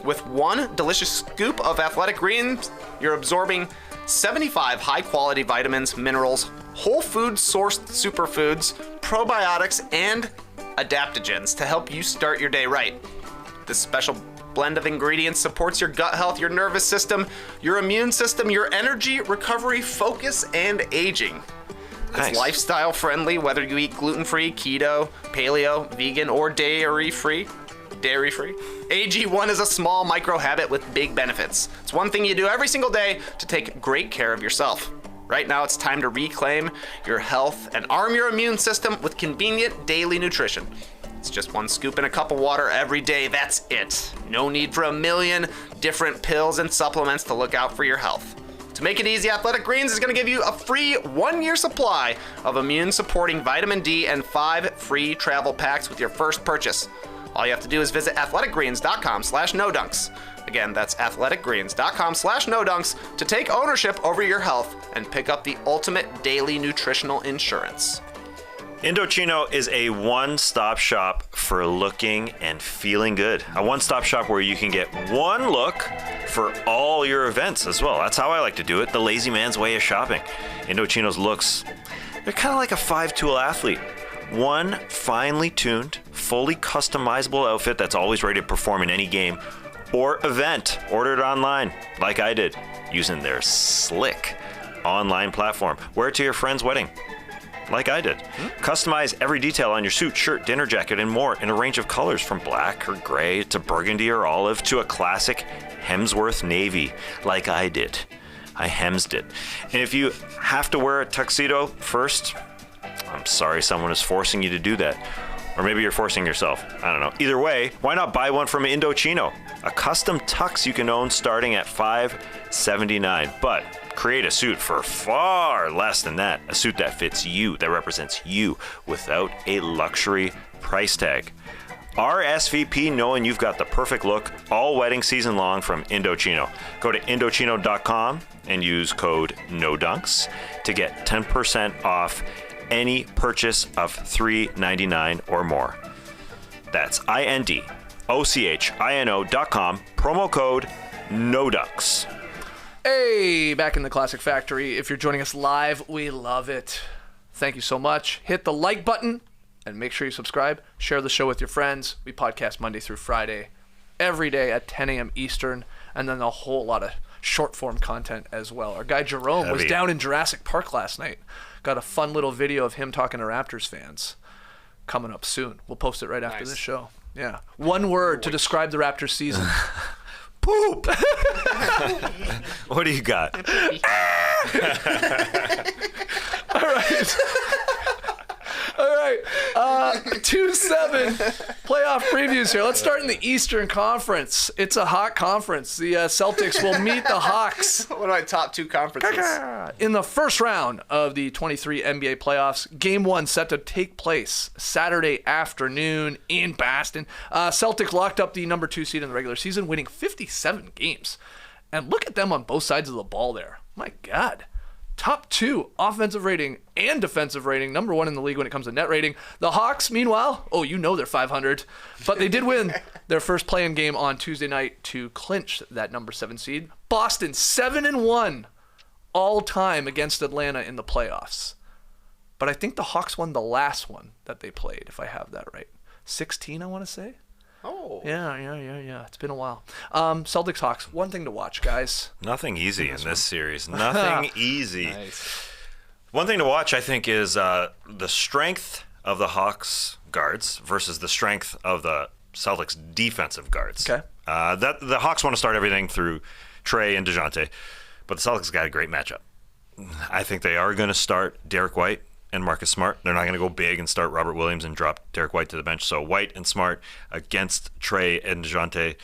With 1 delicious scoop of Athletic Greens, you're absorbing 75 high-quality vitamins, minerals, whole food-sourced superfoods, probiotics, and adaptogens to help you start your day right. This special blend of ingredients supports your gut health, your nervous system, your immune system, your energy, recovery, focus, and aging. Nice. It's lifestyle friendly, whether you eat gluten-free, keto, paleo, vegan, or dairy-free. AG1 is a small micro habit with big benefits. It's one thing you do every single day to take great care of yourself. Right now, it's time to reclaim your health and arm your immune system with convenient daily nutrition. It's just 1 scoop in a cup of water every day. That's it. No need for a million different pills and supplements to look out for your health. To make it easy, Athletic Greens is going to give you a free 1-year supply of immune-supporting vitamin D and 5 free travel packs with your first purchase. All you have to do is visit athleticgreens.com/nodunks. Again, that's athleticgreens.com/nodunks to take ownership over your health and pick up the ultimate daily nutritional insurance. Indochino is a one-stop shop for looking and feeling good. A one-stop shop where you can get one look for all your events as well. That's how I like to do it, the lazy man's way of shopping. Indochino's looks, they're kind of like a 5-tool athlete. One finely tuned, fully customizable outfit that's always ready to perform in any game or event. Ordered online, like I did, using their slick online platform. Wear it to your friend's wedding, like I did. Customize every detail on your suit, shirt, dinner jacket, and more in a range of colors from black or gray to burgundy or olive to a classic Hemsworth navy, like I did. I hemsed it. And if you have to wear a tuxedo first, I'm sorry someone is forcing you to do that. Or maybe you're forcing yourself. I don't know. Either way, why not buy one from Indochino? A custom tux you can own starting at $579. But create a suit for far less than that. A suit that fits you, that represents you, without a luxury price tag. RSVP knowing you've got the perfect look all wedding season long from Indochino. Go to Indochino.com and use code NODUNKS to get 10% off any purchase of $3.99 or more. That's INDOCHINO.com, promo code NODUNKS. Hey, back in the Classic Factory. If you're joining us live, we love it. Thank you so much. Hit the like button and make sure you subscribe. Share the show with your friends. We podcast Monday through Friday, every day at 10 a.m. Eastern, and then a whole lot of short-form content as well. Our guy Jerome was down in Jurassic Park last night. Got a fun little video of him talking to Raptors fans coming up soon. We'll post it right after this show. Yeah. One word to describe the Raptors season. Poop. What do you got? All right. All right. 2-7 playoff previews here. Let's start in the Eastern Conference. It's a hot conference. The Celtics will meet the Hawks. One of my top 2 conferences. In the first round of the 23 NBA playoffs, Game 1 set to take place Saturday afternoon in Boston. Celtics locked up the number 2 seed in the regular season, winning 57 games. And look at them on both sides of the ball there. My God. Top 2 offensive rating and defensive rating, number 1 in the league when it comes to net rating. The Hawks, meanwhile, they're 500, but they did win their first play-in game on Tuesday night to clinch that number 7 seed. Boston 7-1 all time against Atlanta in the playoffs. But I think the Hawks won the last one that they played, if I have that right. 16, I want to say. Oh. Yeah. It's been a while. Celtics-Hawks, one thing to watch, guys. Nothing easy in this series. Nothing easy. Nice. One thing to watch, I think, is the strength of the Hawks guards versus the strength of the Celtics defensive guards. Okay. The Hawks want to start everything through Trey and DeJounte, but the Celtics got a great matchup. I think they are going to start Derek White and Marcus Smart. They're not going to go big and start Robert Williams and drop Derek White to the bench. So White and Smart against Trey and DeJounte,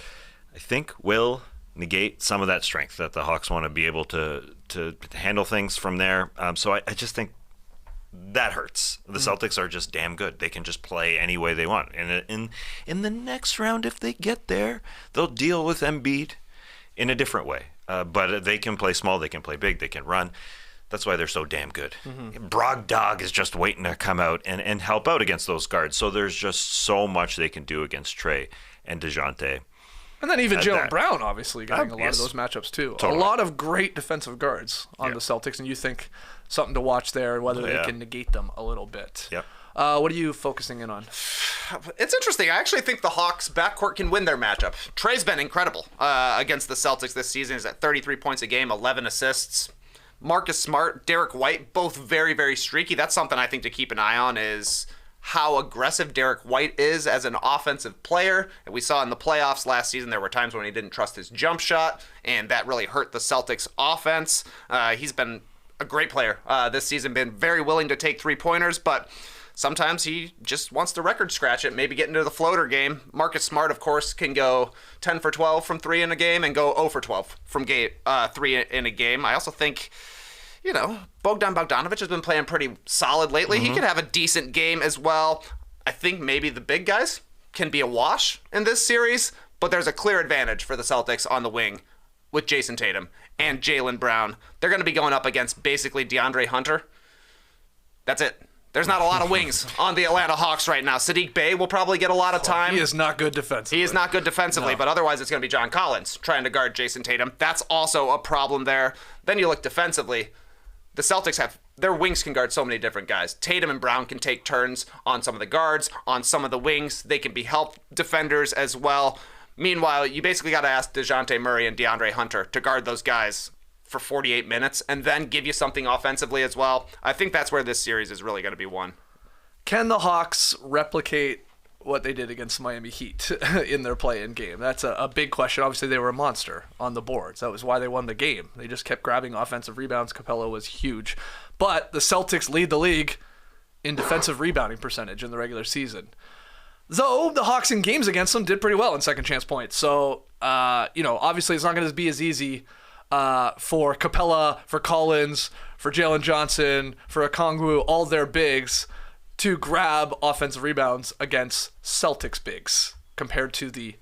I think will negate some of that strength that the Hawks want to be able to handle things from there. So I just think that hurts. The Celtics are just damn good. They can just play any way they want. And in the next round, if they get there, they'll deal with Embiid in a different way. But they can play small, they can play big, they can run. That's why they're so damn good. Brogdon is just waiting to come out and help out against those guards. So there's just so much they can do against Trey and DeJounte. And then even Jaylen Brown, obviously, getting a lot of those matchups, too. Totally. A lot of great defensive guards on the Celtics, and you think something to watch there, whether they can negate them a little bit. Yep. What are you focusing in on? It's interesting. I actually think the Hawks' backcourt can win their matchup. Trey's been incredible against the Celtics this season. He's at 33 points a game, 11 assists. Marcus Smart, Derek White, both very, very streaky. That's something I think to keep an eye on is how aggressive Derek White is as an offensive player. And we saw in the playoffs last season there were times when he didn't trust his jump shot, and that really hurt the Celtics' offense. He's been a great player this season, been very willing to take three-pointers, but sometimes he just wants to record scratch it, maybe get into the floater game. Marcus Smart, of course, can go 10 for 12 from 3 in a game and go 0 for 12 from 3 in a game. I also think, Bogdan Bogdanovic has been playing pretty solid lately. He could have a decent game as well. I think maybe the big guys can be a wash in this series, but there's a clear advantage for the Celtics on the wing with Jason Tatum and Jaylen Brown. They're going to be going up against basically DeAndre Hunter. That's it. There's not a lot of wings on the Atlanta Hawks right now. Sadiq Bey will probably get a lot of time. He is not good defensively. He is not good defensively, but otherwise it's going to be John Collins trying to guard Jason Tatum. That's also a problem there. Then you look defensively. The Celtics their wings can guard so many different guys. Tatum and Brown can take turns on some of the guards, on some of the wings. They can be help defenders as well. Meanwhile, you basically got to ask DeJounte Murray and DeAndre Hunter to guard those guys for 48 minutes and then give you something offensively as well. I think that's where this series is really going to be won. Can the Hawks replicate what they did against Miami Heat in their play-in game? That's a big question. Obviously, they were a monster on the boards. That was why they won the game. They just kept grabbing offensive rebounds. Capella was huge. But the Celtics lead the league in defensive rebounding percentage in the regular season. Though the Hawks in games against them did pretty well in second chance points. So, obviously it's not going to be as easy for Capella, for Collins, for Jalen Johnson, for Okongwu, all their bigs, to grab offensive rebounds against Celtics bigs compared to the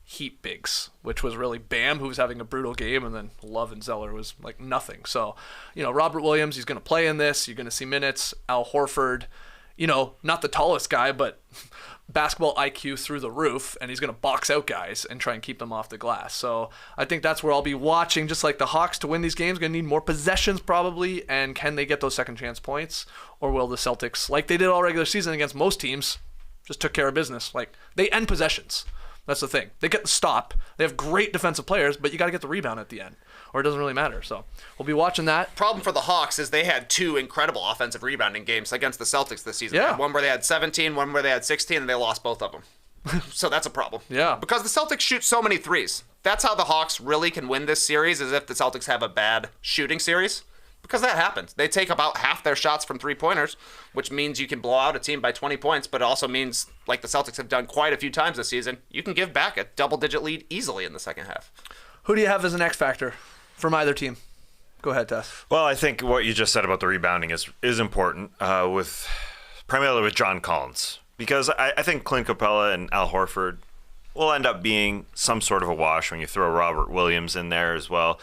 Heat bigs, which was really Bam, who was having a brutal game, and then Love and Zeller was like nothing. So, Robert Williams, he's going to play in this. You're going to see minutes. Al Horford, not the tallest guy, but basketball IQ through the roof, and he's going to box out guys and try and keep them off the glass. So I think that's where I'll be watching, just like the Hawks, to win these games. Going to need more possessions probably, and can they get those second chance points, or will the Celtics, like they did all regular season against most teams, just took care of business? Like, they end possessions. That's the thing. They get the stop. They have great defensive players, but you got to get the rebound at the end, or it doesn't really matter. So we'll be watching that. Problem for the Hawks is they had 2 incredible offensive rebounding games against the Celtics this season. Yeah. One where they had 17, one where they had 16, and they lost both of them. So that's a problem. Yeah. Because the Celtics shoot so many threes. That's how the Hawks really can win this series, is if the Celtics have a bad shooting series. Because that happens. They take about half their shots from three-pointers, which means you can blow out a team by 20 points, but it also means, like the Celtics have done quite a few times this season, you can give back a double-digit lead easily in the second half. Who do you have as an X factor from either team? Go ahead, Tess. Well, I think what you just said about the rebounding is important, primarily with John Collins, because I think Clint Capella and Al Horford will end up being some sort of a wash when you throw Robert Williams in there as well.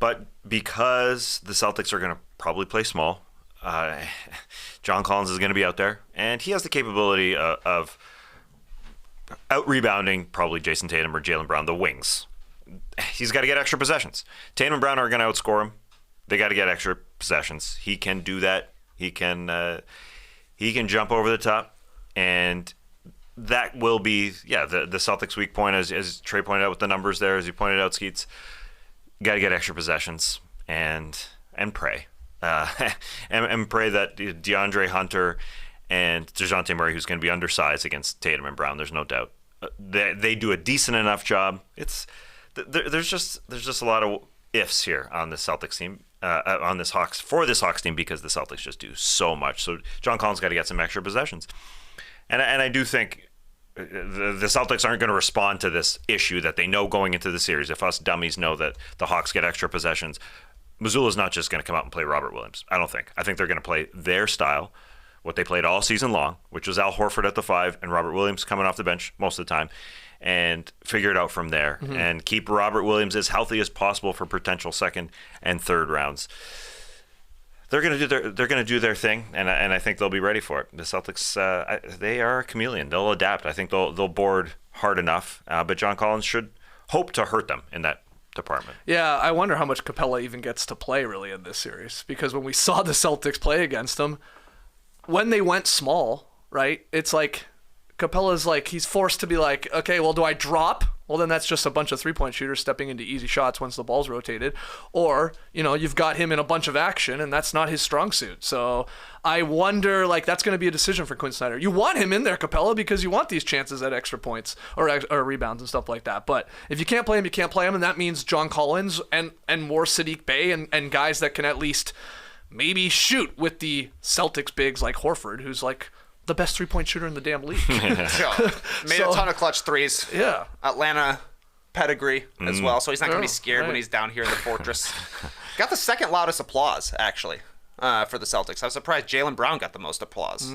But because the Celtics are going to probably play small, John Collins is going to be out there, and he has the capability of out-rebounding probably Jason Tatum or Jaylen Brown, the wings. He's got to get extra possessions. Tatum and Brown are going to outscore him. They got to get extra possessions. He can do that. He can jump over the top, and that will be the Celtics' weak point, as Trey pointed out with the numbers there, as you pointed out, Skeets. Got to get extra possessions and pray. And pray that DeAndre Hunter and DeJounte Murray, who's going to be undersized against Tatum and Brown, there's no doubt. They do a decent enough job. There's just a lot of ifs here on the Celtics team, on this Hawks team, because the Celtics just do so much. So John Collins got to get some extra possessions. And I do think the Celtics aren't going to respond to this issue that they know going into the series. If us dummies know that the Hawks get extra possessions, Missoula's not just going to come out and play Robert Williams. I don't think. I think they're going to play their style, what they played all season long, which was Al Horford at the 5 and Robert Williams coming off the bench most of the time, and figure it out from there and keep Robert Williams as healthy as possible for potential second and third rounds. They're going to do their thing, and I think they'll be ready for it. The Celtics, they are a chameleon. They'll adapt. I think they'll board hard enough, but John Collins should hope to hurt them in that department. Yeah, I wonder how much Capella even gets to play really in this series, because when we saw the Celtics play against them, when they went small, right, it's like Capella's like, he's forced to be like, okay, well, do I drop? Well, then that's just a bunch of three-point shooters stepping into easy shots once the ball's rotated. Or, you've got him in a bunch of action, and that's not his strong suit. So I wonder, that's going to be a decision for Quinn Snyder. You want him in there, Capella, because you want these chances at extra points or rebounds and stuff like that. But if you can't play him, you can't play him, and that means John Collins and more Sadiq Bey and guys that can at least maybe shoot with the Celtics bigs like Horford, who's like the best three-point shooter in the damn league. Made a ton of clutch threes. Yeah. Atlanta pedigree as well, so he's not going to be scared when he's down here in the fortress. Got the second loudest applause, actually, for the Celtics. I was surprised Jaylen Brown got the most applause.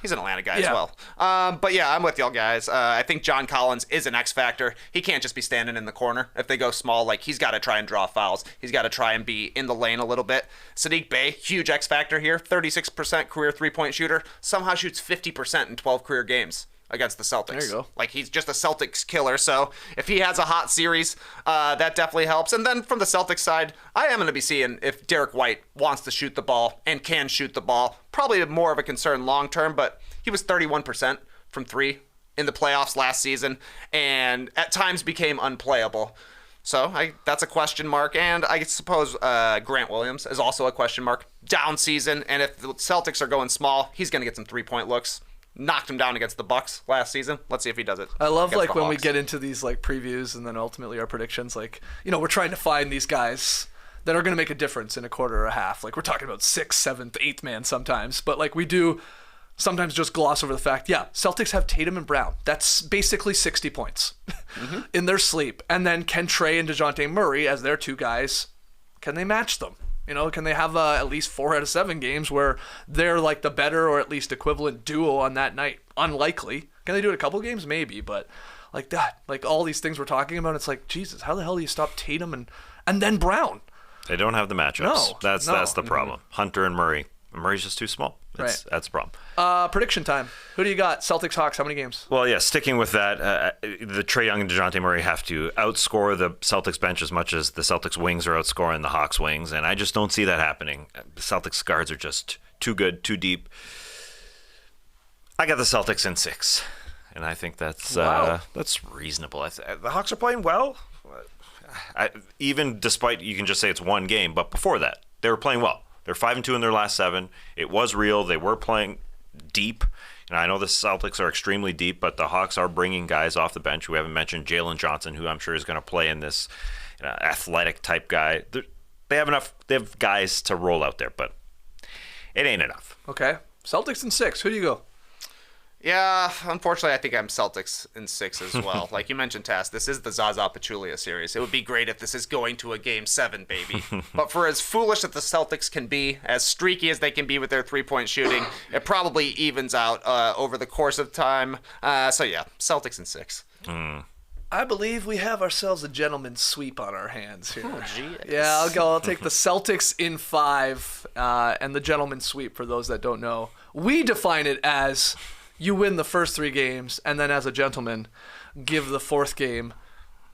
He's an Atlanta guy as well. But yeah, I'm with y'all guys. I think John Collins is an X factor. He can't just be standing in the corner. If they go small, like, he's got to try and draw fouls. He's got to try and be in the lane a little bit. Sadiq Bey, huge X factor here. 36% career three-point shooter. Somehow shoots 50% in 12 career games against the Celtics. There you go. Like, he's just a Celtics killer. So if he has a hot series, that definitely helps. And then from the Celtics side, I am going to be seeing if Derek White wants to shoot the ball and can shoot the ball. Probably more of a concern long term, but he was 31% from three in the playoffs last season and at times became unplayable. So that's a question mark. And I suppose Grant Williams is also a question mark. Down season. And if the Celtics are going small, he's going to get some three-point looks. Knocked him down against the Bucks last season. Let's see if he does it. I love like when we get into these like previews and then ultimately our predictions, like, you know, we're trying to find these guys that are going to make a difference in a quarter or a half. Like, we're talking about 6th, 7th, 8th man sometimes, but like we do sometimes just gloss over the fact, yeah, Celtics have Tatum and Brown. That's basically 60 points in their sleep. And then can Trey and DeJounte Murray as their two guys, can they match them? You know, can they have at least 4 out of 7 games where they're like the better or at least equivalent duo on that night? Unlikely. Can they do it a couple games? Maybe, but like that, like all these things we're talking about, it's like, Jesus, how the hell do you stop Tatum and then Brown? They don't have the matchups. That's the problem. Hunter and Murray. Murray's just too small. That's the problem. Prediction time. Who do you got? Celtics, Hawks, how many games? Well, yeah, sticking with that, the Trae Young and DeJounte Murray have to outscore the Celtics bench as much as the Celtics wings are outscoring the Hawks wings, and I just don't see that happening. The Celtics guards are just too good, too deep. I got the Celtics in 6, and I think that's reasonable. The Hawks are playing well, even despite, you can just say it's one game, but before that, they were playing well. They're 5-2 in their last 7. It was real. They were playing deep. And I know the Celtics are extremely deep, but the Hawks are bringing guys off the bench. We haven't mentioned Jalen Johnson, who I'm sure is going to play in this athletic type guy. They have enough. They have guys to roll out there, but it ain't enough. Okay. Celtics in 6. Who do you go? Yeah, unfortunately, I think I'm Celtics in 6 as well. Like you mentioned, Tass, this is the Zaza Pachulia series. It would be great if this is going to a Game 7, baby. But for as foolish that the Celtics can be, as streaky as they can be with their three-point shooting, it probably evens out over the course of time. So yeah, Celtics in 6. I believe we have ourselves a gentleman's sweep on our hands here. Oh, geez. Yeah, I'll take the Celtics in 5 and the gentleman's sweep for those that don't know. We define it as you win the first 3 games, and then as a gentleman, give the 4th game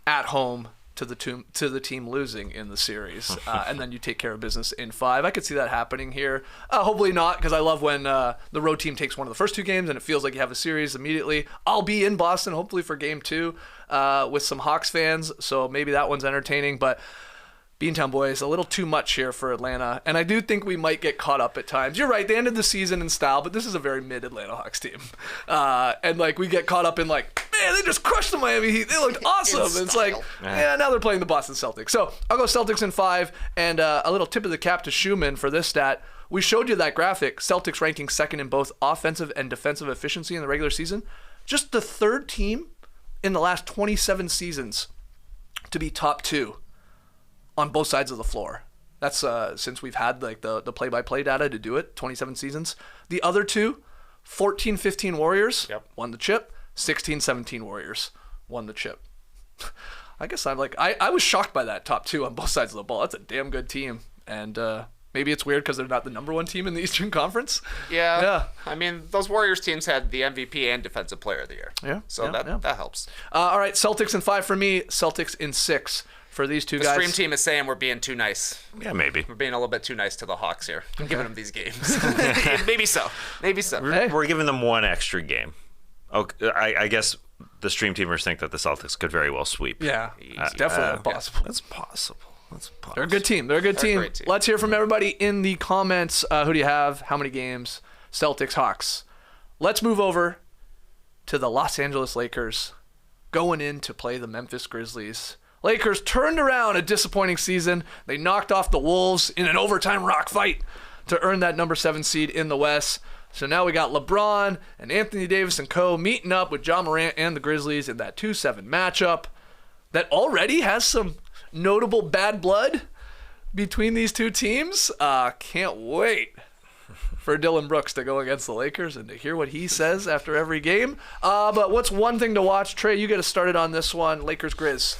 at home to the team losing in the series, and then you take care of business in 5. I could see that happening here. Hopefully not, because I love when the road team takes one of the first 2 games and it feels like you have a series immediately. I'll be in Boston, hopefully for Game 2 with some Hawks fans, so maybe that one's entertaining, but Beantown boys, a little too much here for Atlanta, and I do think we might get caught up at times. You're right, they ended the season in style, but this is a very mid-Atlanta Hawks team. And like we get caught up in like, man, they just crushed the Miami Heat. They looked awesome. And it's like, yeah, now they're playing the Boston Celtics. So I'll go Celtics in 5, and a little tip of the cap to Schumann for this stat. We showed you that graphic, Celtics ranking 2nd in both offensive and defensive efficiency in the regular season. Just the 3rd team in the last 27 seasons to be top 2 on both sides of the floor. That's since we've had like the play-by-play data to do it, 27 seasons. The other 2, 14-15 Warriors won the chip, 16-17 Warriors won the chip. I guess I'm like, I was shocked by that top 2 on both sides of the ball. That's a damn good team. And maybe it's weird because they're not the number 1 team in the Eastern Conference. Yeah. I mean, those Warriors teams had the MVP and Defensive Player of the Year. Yeah. So that helps. All right, Celtics in 5 for me, Celtics in 6 for these 2 guys. The stream team is saying we're being too nice. Yeah, maybe. We're being a little bit too nice to the Hawks here. I'm giving them these games. Maybe so. We're giving them 1 extra game. Okay, I guess the stream teamers think that the Celtics could very well sweep. Yeah, it's definitely possible. That's possible. They're a good team. They're a great team. Let's hear from everybody in the comments. Who do you have? How many games? Celtics, Hawks. Let's move over to the Los Angeles Lakers going in to play the Memphis Grizzlies Lakers turned around a disappointing season. They knocked off the Wolves in an overtime rock fight to earn that number 7 seed in the West. So now we got LeBron and Anthony Davis and co. meeting up with Ja Morant and the Grizzlies in that 2-7 matchup that already has some notable bad blood between these two teams. Can't wait for Dylan Brooks to go against the Lakers and to hear what he says after every game. But what's one thing to watch? Trey, you get us started on this one. Lakers Grizz.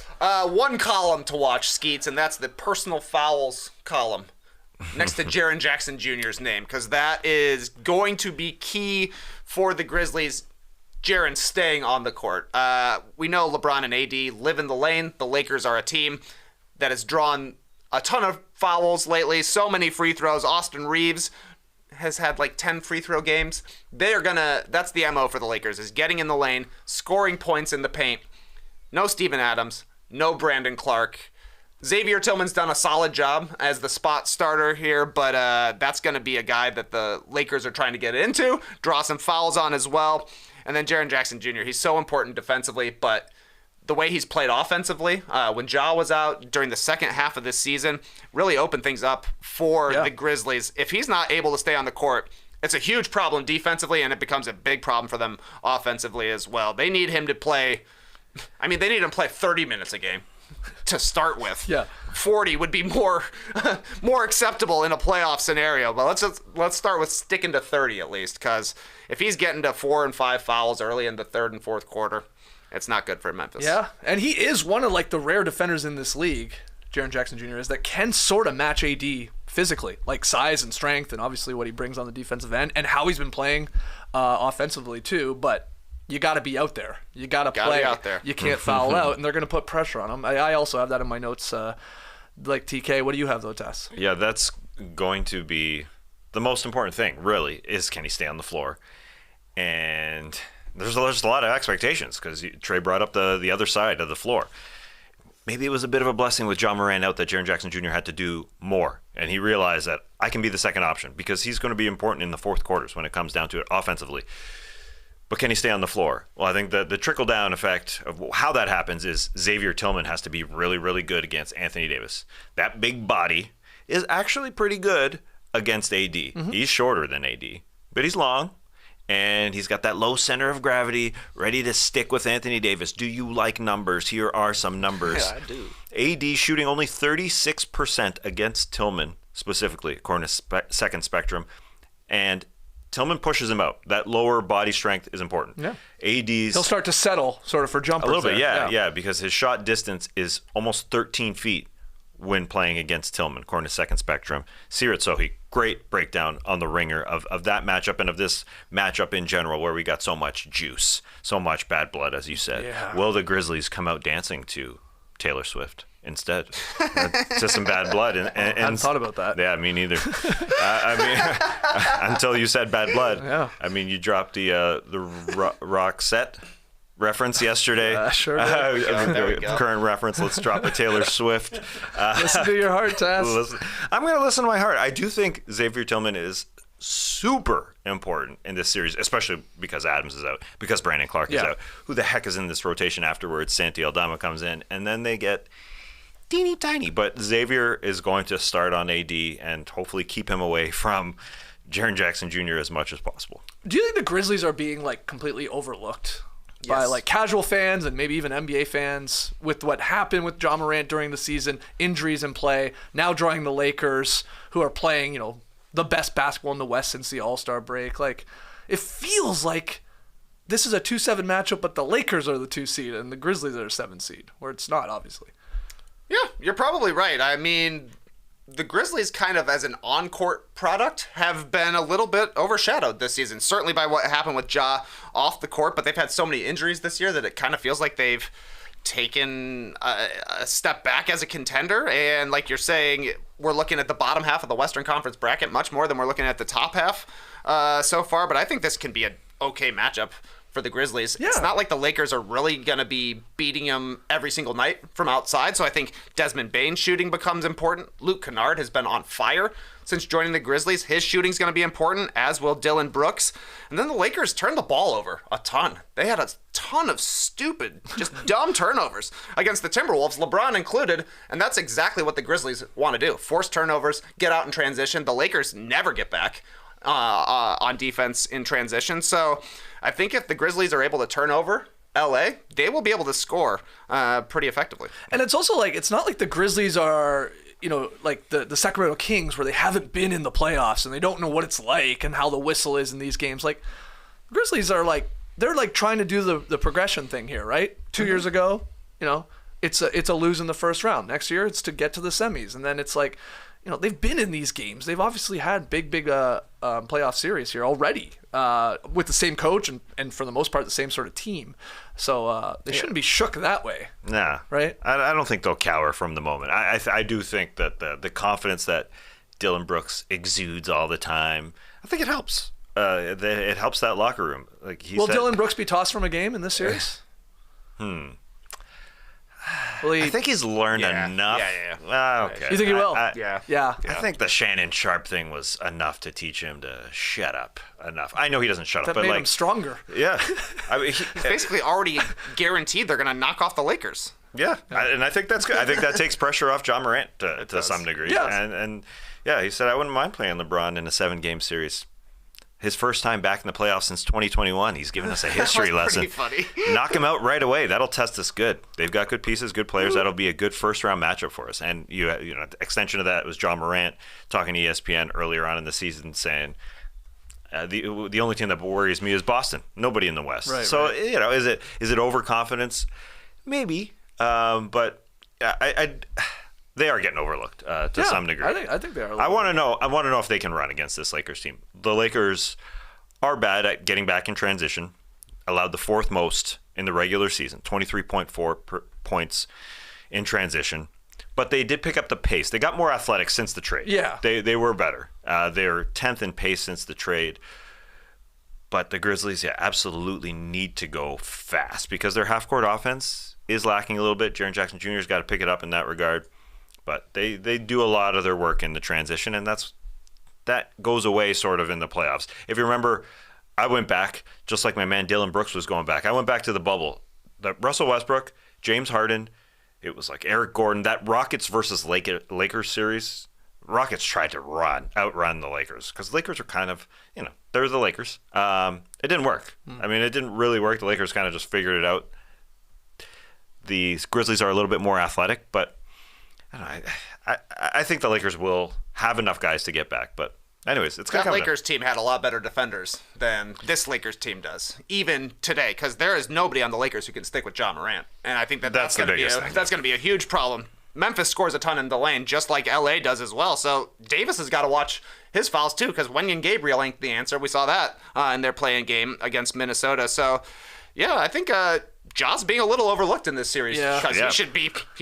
One column to watch, Skeets, and that's the personal fouls column next to Jaren Jackson Jr.'s name, because that is going to be key for the Grizzlies. Jaren staying on the court. We know LeBron and AD live in the lane. The Lakers are a team that has drawn a ton of fouls lately, so many free throws. Austin Reeves has had like 10 free throw games. That's the MO for the Lakers, is getting in the lane, scoring points in the paint. No Steven Adams, no Brandon Clark. Xavier Tillman's done a solid job as the spot starter here, but that's going to be a guy that the Lakers are trying to get into, draw some fouls on as well. And then Jaren Jackson Jr., he's so important defensively, but the way he's played offensively, when Ja was out during the second half of this season, really opened things up for the Grizzlies. If he's not able to stay on the court, it's a huge problem defensively, and it becomes a big problem for them offensively as well. They need him to play, they need him to play 30 minutes a game to start with. Yeah. 40 would be more acceptable in a playoff scenario, but let's start with sticking to 30 at least, because if he's getting to 4 and 5 fouls early in the third and fourth quarter, it's not good for Memphis. Yeah, and he is one of the rare defenders in this league, Jaren Jackson Jr. is, that can sort of match AD physically, like size and strength, and obviously what he brings on the defensive end and how he's been playing offensively too. But you got to be out there. You got to play out there. You can't foul out, and they're going to put pressure on him. I also have that in my notes. Like TK, what do you have though, Tess? Yeah, that's going to be the most important thing. Really, is can he stay on the floor? And there's a lot of expectations because Trey brought up the other side of the floor. Maybe it was a bit of a blessing with Ja Morant out that Jaren Jackson Jr. had to do more, and he realized that I can be the second option because he's going to be important in the fourth quarters when it comes down to it offensively. But can he stay on the floor? Well, I think the trickle-down effect of how that happens is Xavier Tillman has to be really, really good against Anthony Davis. That big body is actually pretty good against AD. Mm-hmm. He's shorter than AD, but he's long, and he's got that low center of gravity ready to stick with Anthony Davis. Do you like numbers? Here are some numbers. Yeah, I do. AD shooting only 36% against Tillman, specifically, according to Second Spectrum, and Tillman pushes him out. That lower body strength is important. Yeah. AD's... He'll start to settle sort of for jumpers. A little bit, there. yeah, because his shot distance is almost 13 feet when playing against Tillman, according to Second Spectrum. Sirat Sohi, great breakdown on the ringer of that matchup and of this matchup in general where we got so much juice, so much bad blood, as you said. Yeah. Will the Grizzlies come out dancing to Taylor Swift instead? To some bad blood. And I hadn't thought about that. Yeah, me neither. Until you said bad blood. Yeah. You dropped the rock set reference yesterday. Sure did. There we go. Current reference. Let's drop a Taylor Swift. Listen to your heart, Tess. I'm going to listen to my heart. I do think Xavier Tillman is super important in this series, especially because Adams is out, because Brandon Clark is out. Who the heck is in this rotation afterwards? Santi Aldama comes in, and then they get teeny tiny. But Xavier is going to start on AD and hopefully keep him away from Jaren Jackson Jr. as much as possible. Do you think the Grizzlies are being completely overlooked by casual fans and maybe even NBA fans with what happened with Ja Morant during the season, injuries in play, now drawing the Lakers, who are playing, the best basketball in the West since the All-Star break? It feels like this is a 2-7 matchup, but the Lakers are the 2 seed and the Grizzlies are a 7 seed, where it's not, obviously. Yeah, you're probably right. The Grizzlies kind of as an on-court product have been a little bit overshadowed this season, certainly by what happened with Ja off the court, but they've had so many injuries this year that it kind of feels like they've taken a step back as a contender. And like you're saying, we're looking at the bottom half of the Western Conference bracket much more than we're looking at the top half so far, but I think this can be an okay matchup for the Grizzlies. Yeah. It's not like the Lakers are really going to be beating them every single night from outside. So I think Desmond Bane's shooting becomes important. Luke Kennard has been on fire since joining the Grizzlies. His shooting's going to be important, as will Dillon Brooks. And then the Lakers turned the ball over a ton. They had a ton of stupid, just dumb turnovers against the Timberwolves, LeBron included, and that's exactly what the Grizzlies want to do. Force turnovers, get out in transition. The Lakers never get back on defense in transition. So I think if the Grizzlies are able to turn over LA, they will be able to score pretty effectively. And it's also like, it's not like the Grizzlies are, like the Sacramento Kings, where they haven't been in the playoffs and they don't know what it's like and how the whistle is in these games. Like, Grizzlies are like, they're like trying to do the progression thing here, right? 2 years ago, it's a lose in the first round. Next year, it's to get to the semis. And then it's like, they've been in these games. They've obviously had big playoff series here already with the same coach and for the most part, the same sort of team. So they shouldn't be shook that way. Nah. Right? I don't think they'll cower from the moment. I do think that the confidence that Dillon Brooks exudes all the time, I think it helps. It helps that locker room. Will Dillon Brooks be tossed from a game in this series? I think he's learned enough. Yeah. Okay. You think he will? Yeah. I think the Shannon Sharp thing was enough to teach him to shut up enough. I know he doesn't shut up, but made him stronger. Yeah. I mean, He's basically already guaranteed they're going to knock off the Lakers. Yeah, and I think that's good. I think that takes pressure off John Morant to some degree. Yes. And he said, I wouldn't mind playing LeBron in a 7-game series. His first time back in the playoffs since 2021. He's given us a history lesson. Funny. Knock him out right away. That'll test us good. They've got good pieces, good players. That'll be a good first-round matchup for us. And the extension of that was John Morant talking to ESPN earlier on in the season saying, the only team that worries me is Boston. Nobody in the West. Right, so right. Is it overconfidence? Maybe, but they are getting overlooked to some degree. I think they are. I want to know if they can run against this Lakers team. The Lakers are bad at getting back in transition. Allowed the 4th most in the regular season, 23.4 points in transition. But they did pick up the pace. They got more athletic since the trade. Yeah. They were better. They're 10th in pace since the trade. But the Grizzlies, absolutely need to go fast because their half-court offense is lacking a little bit. Jaren Jackson Jr.'s got to pick it up in that regard. But they do a lot of their work in the transition, and that goes away sort of in the playoffs. If you remember, I went back, just like my man Dillon Brooks was going back. I went back to the bubble. The Russell Westbrook, James Harden, it was like Eric Gordon. That Rockets versus Lakers series, Rockets tried to outrun the Lakers because the Lakers are kind of, they're the Lakers. It didn't work. I mean, it didn't really work. The Lakers kind of just figured it out. The Grizzlies are a little bit more athletic, but I think the Lakers will have enough guys to get back, but anyways, it's going to come. That Lakers team had a lot better defenders than this Lakers team does, even today, because there is nobody on the Lakers who can stick with John Morant, and I think that's going to be a huge problem. Memphis scores a ton in the lane, just like LA does as well. So Davis has got to watch his fouls too, because Wenyen Gabriel ain't the answer. We saw that in their playing game against Minnesota. So yeah, I think Ja's being a little overlooked in this series because he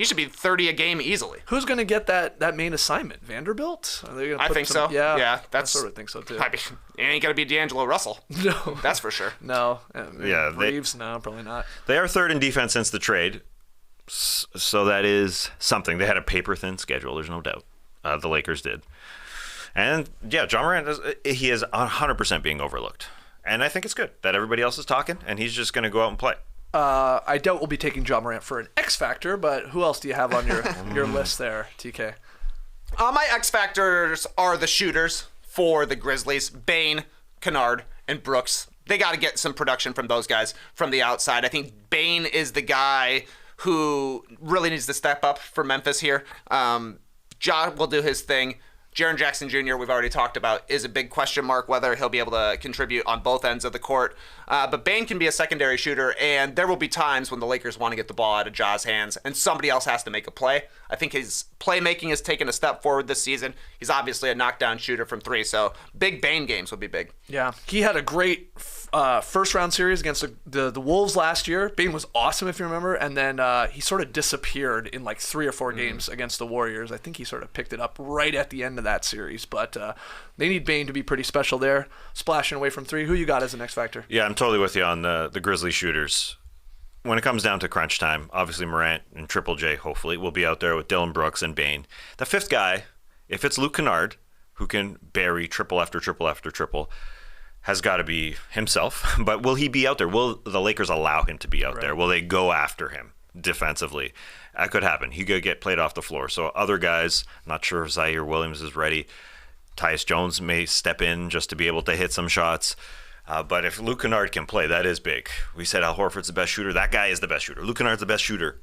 should be 30 a game easily. Who's going to get that main assignment? Vanderbilt? I think so. Yeah, I sort of think so too. I mean, it ain't going to be D'Angelo Russell. No, that's for sure. No. Reeves? No, probably not. They are 3rd in defense since the trade, so that is something. They had a paper-thin schedule. There's no doubt. The Lakers did, and John Morant he is 100% being overlooked, and I think it's good that everybody else is talking, and he's just going to go out and play. I doubt we'll be taking John Morant for an X factor, but who else do you have on your list there, TK? My X factors are the shooters for the Grizzlies: Bane, Kennard, and Brooks. They got to get some production from those guys from the outside. I think Bane is the guy who really needs to step up for Memphis here. Ja will do his thing. Jaren Jackson Jr., we've already talked about, is a big question mark whether he'll be able to contribute on both ends of the court. But Bane can be a secondary shooter, and there will be times when the Lakers want to get the ball out of Ja's hands, and somebody else has to make a play. I think his playmaking has taken a step forward this season. He's obviously a knockdown shooter from 3, so big Bane games would be big. Yeah, he had a great first-round series against the Wolves last year. Bane was awesome, if you remember, and then he sort of disappeared in like 3 or 4 games against the Warriors. I think he sort of picked it up right at the end of that series. But they need Bane to be pretty special there, splashing away from three. Who you got as an X factor? Yeah, I'm totally with you on the Grizzly shooters. When it comes down to crunch time, obviously Morant and Triple J, hopefully, will be out there with Dylan Brooks and Bane. The fifth guy, if it's Luke Kennard, who can bury triple after triple after triple, has got to be himself. But will he be out there? Will the Lakers allow him to be out there? Will they go after him defensively? That could happen. He could get played off the floor. So other guys, I'm not sure if Zaire Williams is ready. Tyus Jones may step in just to be able to hit some shots. But if Luke Kennard can play, that is big. We said Al Horford's the best shooter. That guy is the best shooter. Luke Kennard's the best shooter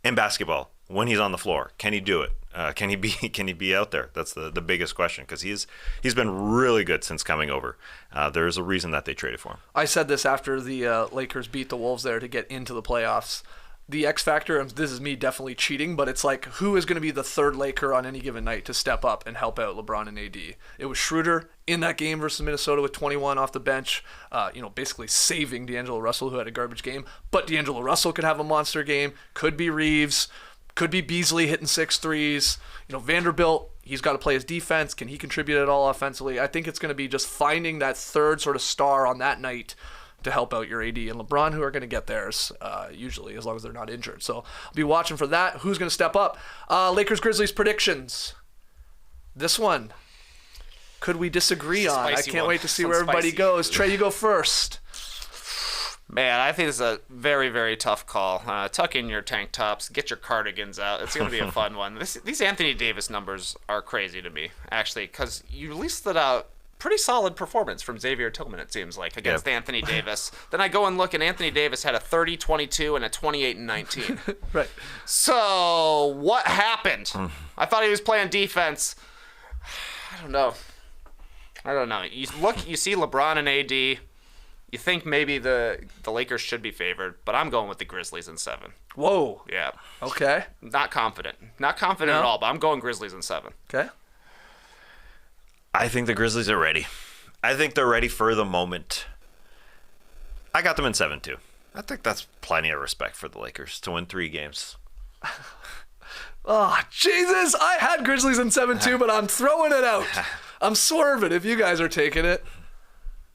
in basketball when he's on the floor. Can he do it? Can he be out there? That's the biggest question, because he's been really good since coming over. There's a reason that they traded for him. I said this after the Lakers beat the Wolves there to get into the playoffs. The X factor, and this is me definitely cheating, but it's like, who is going to be the third Laker on any given night to step up and help out LeBron and AD? It was Schroeder in that game versus Minnesota with 21 off the bench, basically saving D'Angelo Russell, who had a garbage game. But D'Angelo Russell could have a monster game. Could be Reeves. Could be Beasley hitting 6 threes. Vanderbilt, he's got to play his defense. Can he contribute at all offensively? I think it's going to be just finding that third sort of star on that night to help out your AD and LeBron, who are going to get theirs, usually, as long as they're not injured. So I'll be watching for that. Who's going to step up? Lakers-Grizzlies predictions. This one, could we disagree on? I can't wait to see where everybody goes. Trey, you go first. Man, I think this is a very, very tough call. Tuck in your tank tops. Get your cardigans out. It's going to be a fun one. These Anthony Davis numbers are crazy to me, actually, because you listed out pretty solid performance from Xavier Tillman, it seems like, against Anthony Davis. Then I go and look, and Anthony Davis had a 30-22 and a 28-19. Right. So what happened? I thought he was playing defense. I don't know. You see LeBron and AD. You think maybe the Lakers should be favored, but I'm going with the Grizzlies in 7. Whoa. Yeah. Okay. Not confident at all, but I'm going Grizzlies in 7. Okay. I think the Grizzlies are ready. I think they're ready for the moment. I got them in 7 too. I think that's plenty of respect for the Lakers to win 3 games. Oh, Jesus. I had Grizzlies in 7 too, but I'm throwing it out. I'm swerving if you guys are taking it.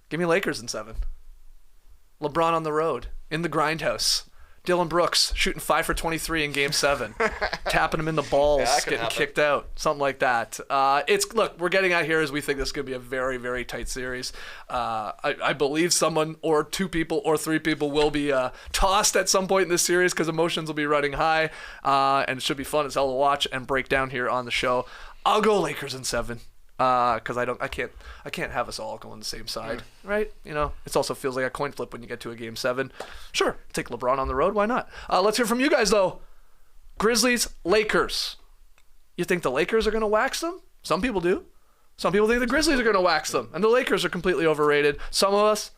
Give me Lakers in 7. LeBron on the road, in the grindhouse. Dylan Brooks shooting 5 for 23 in Game 7, tapping him in the balls, getting kicked out, something like that. Look, we're getting out here as we think this is going to be a very, very tight series. I believe someone or 2 people or 3 people will be tossed at some point in this series because emotions will be running high, and it should be fun as hell to watch and break down here on the show. I'll go Lakers in 7. Because I can't have us all go on the same side, right? It also feels like a coin flip when you get to a Game 7. Sure, take LeBron on the road, why not? Let's hear from you guys though. Grizzlies, Lakers. You think the Lakers are going to wax them? Some people do. Some people think the Grizzlies are going to wax them, and the Lakers are completely overrated. Some of us,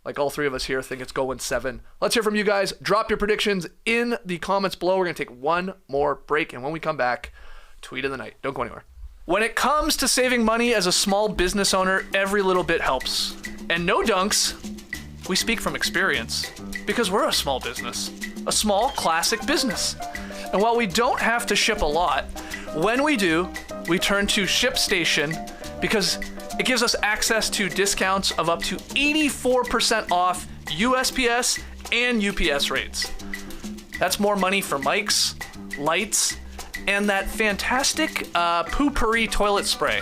like all 3 of us here, think it's going 7. Let's hear from you guys. Drop your predictions in the comments below. We're going to take one more break, and when we come back, tweet of the night. Don't go anywhere. When it comes to saving money as a small business owner, every little bit helps. And No Dunks, we speak from experience because we're a small business, a small classic business. And while we don't have to ship a lot, when we do, we turn to ShipStation because it gives us access to discounts of up to 84% off USPS and UPS rates. That's more money for mics, lights, and that fantastic poo-pourri toilet spray.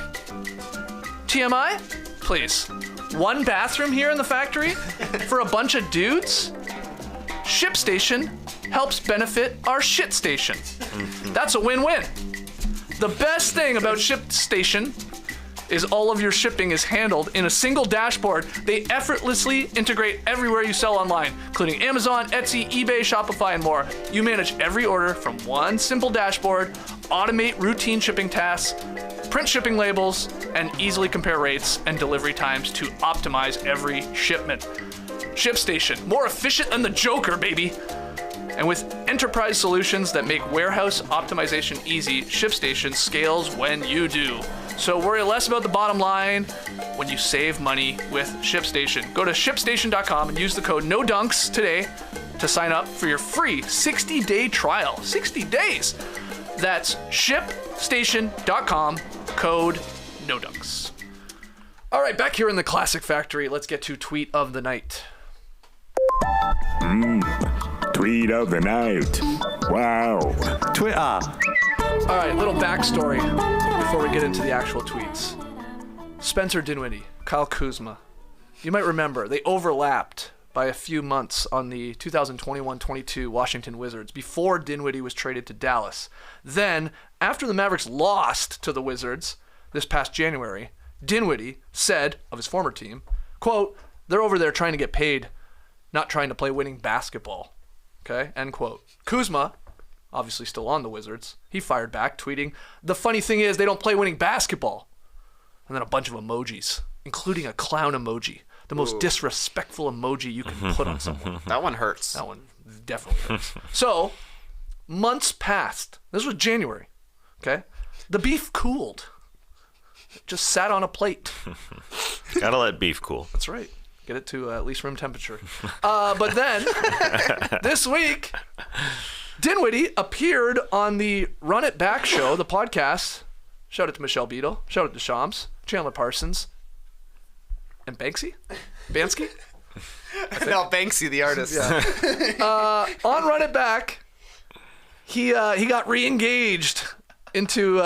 TMI? Please. 1 bathroom here in the factory for a bunch of dudes? ShipStation helps benefit our shit station. That's a win-win. The best thing about ShipStation is all of your shipping is handled in a single dashboard. They effortlessly integrate everywhere you sell online, including Amazon, Etsy, eBay, Shopify, and more. You manage every order from one simple dashboard, automate routine shipping tasks, print shipping labels, and easily compare rates and delivery times to optimize every shipment. ShipStation, more efficient than the Joker, baby. And with enterprise solutions that make warehouse optimization easy, ShipStation scales when you do. So worry less about the bottom line when you save money with ShipStation. Go to ShipStation.com and use the code NODUNKS today to sign up for your free 60-day trial. 60 days! That's ShipStation.com, Code NODUNKS. All right, back here in the Classic Factory, let's get to Tweet of the Night. Tweet of the night. Wow. Twitter. All right, little backstory before we get into the actual tweets. Spencer Dinwiddie, Kyle Kuzma. You might remember, they overlapped by a few months on the 2021-22 Washington Wizards before Dinwiddie was traded to Dallas. Then, after the Mavericks lost to the Wizards this past January, Dinwiddie said of his former team, quote, "They're over there trying to get paid, not trying to play winning basketball." Okay, end quote. Kuzma, obviously still on the Wizards, he fired back, tweeting, "The funny thing is they don't play winning basketball." And then a bunch of emojis, including a clown emoji. The most disrespectful emoji you can put on someone. That one hurts. That one definitely hurts. So, months passed. This was January, okay? The beef cooled. It just sat on a plate. Gotta let beef cool. That's right. Get it to at least room temperature. But then, this week, Dinwiddie appeared on the Run It Back show, the podcast. Shout out to Michelle Beadle. Shout out to Shams, Chandler Parsons, and Banksy? Bansky? No, Banksy, the artist. Yeah. On Run It Back, he got re-engaged into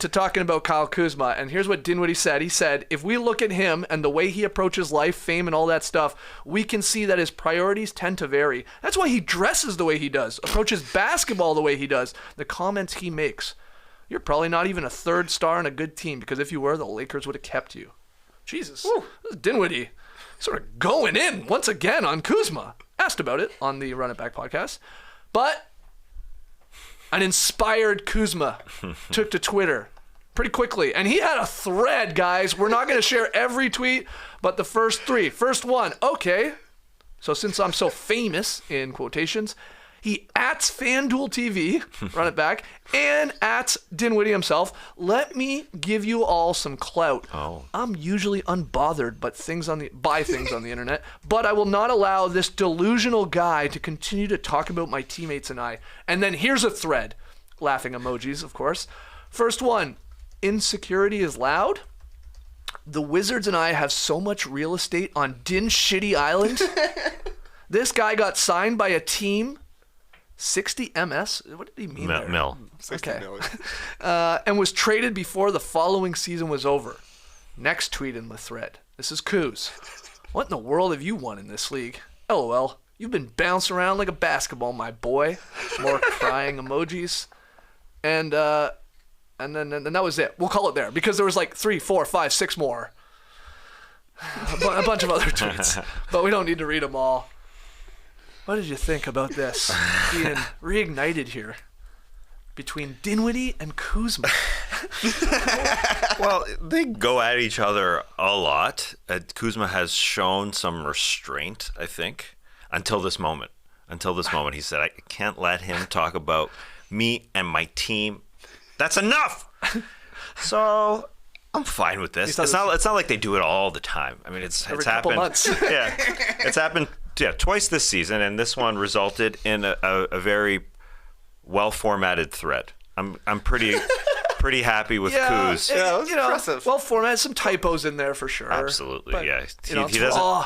talking about Kyle Kuzma. And here's what Dinwiddie said. He said, "If we look at him and the way he approaches life, fame, and all that stuff, we can see that his priorities tend to vary. That's why he dresses the way he does, approaches basketball the way he does, the comments he makes. You're probably not even a third star on a good team, because if you were, the Lakers would have kept you." Jesus. This is Dinwiddie sort of going in once again on Kuzma. Asked about it on the Run It Back podcast. But an inspired Kuzma took to Twitter pretty quickly. And he had a thread, guys. We're not going to share every tweet, but the first three. First one, okay. So since I'm so famous, in quotations, he ats FanDuel TV, Run It Back, and ats Dinwiddie himself. Let me give you all some clout. Oh. I'm usually unbothered by things on the internet, but I will not allow this delusional guy to continue to talk about my teammates and I. And then here's a thread. Laughing emojis, of course. First one, insecurity is loud. The Wizards and I have so much real estate on Shitty Island. This guy got signed by a team 60 MS? What did he mean there? Mil. 60 million. And was traded before the following season was over. Next tweet in the thread. This is Kuz. "What in the world have you won in this league? LOL. You've been bounced around like a basketball, my boy." More crying emojis. And then that was it. We'll call it there, because there was like 3, 4, 5, 6 more. A bunch of other tweets. But we don't need to read them all. What did you think about this being reignited here between Dinwiddie and Kuzma? Well, they go at each other a lot. Kuzma has shown some restraint, I think, until this moment. He said, "I can't let him talk about me and my team. That's enough." So I'm fine with this. It's not like they do it all the time. I mean, it's happened. Months. Yeah, it's happened. Yeah, twice this season, and this one resulted in a very well-formatted thread. I'm pretty happy with Kuz. Yeah, it was impressive. Well formatted, some typos in there for sure. Absolutely, but, yeah. He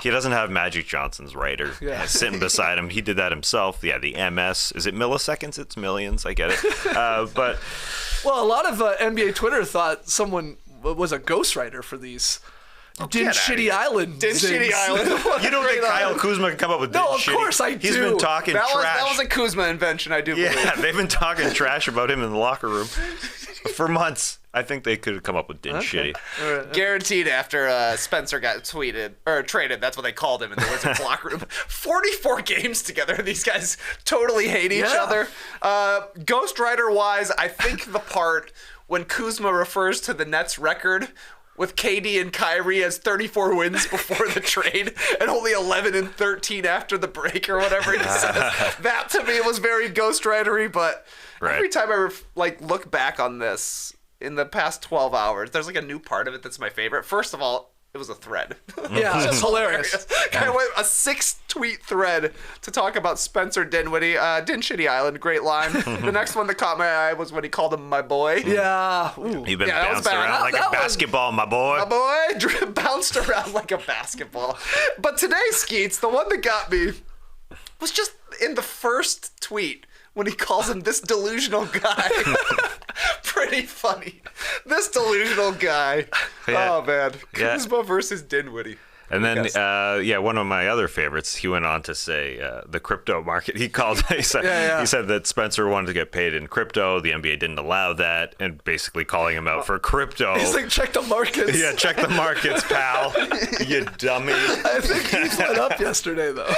He doesn't have Magic Johnson's writer sitting beside him. He did that himself. Yeah, the MS. Is it milliseconds? It's millions. I get it. But well, a lot of NBA Twitter thought someone was a ghostwriter for these. Shitty Island. Shitty Island. you don't think Kyle Kuzma can come up with No, of shitty? course I do. He's been talking trash. That was a Kuzma invention, I do believe. Yeah, they've been talking trash about him in the locker room for months. I think they could have come up with shitty. Right. Guaranteed after Spencer got traded, that's what they called him in the Wizards locker room. 44 games together. These guys totally hate each other. Ghostwriter-wise, I think the part when Kuzma refers to the Nets record with KD and Kyrie as 34 wins before the trade and only 11 and 13 after the break or whatever he says. That to me was very ghostwritery, but every time I look back on this in the past 12 hours, there's like a new part of it that's my favorite. First of all, It was a thread. Yeah, it's just hilarious. I went a 6-tweet thread to talk about Spencer Dinwiddie. Din Shitty Island, great line. The next one that caught my eye was when he called him my boy. Yeah. Ooh. You've been Yeah, that was bouncing bad. around like That a basketball, my boy. My boy bounced around like a basketball. But today, Skeets, the one that got me was just in the first tweet when he calls him this delusional guy. Pretty funny. This delusional guy. Yeah. Oh, man. Yeah. Kuzma versus Dinwiddie. And then, one of my other favorites, he went on to say the crypto market. He said that Spencer wanted to get paid in crypto. The NBA didn't allow that, and basically calling him out for crypto. He's like, check the markets. Yeah, check the markets, pal. You dummy. I think he went up yesterday, though.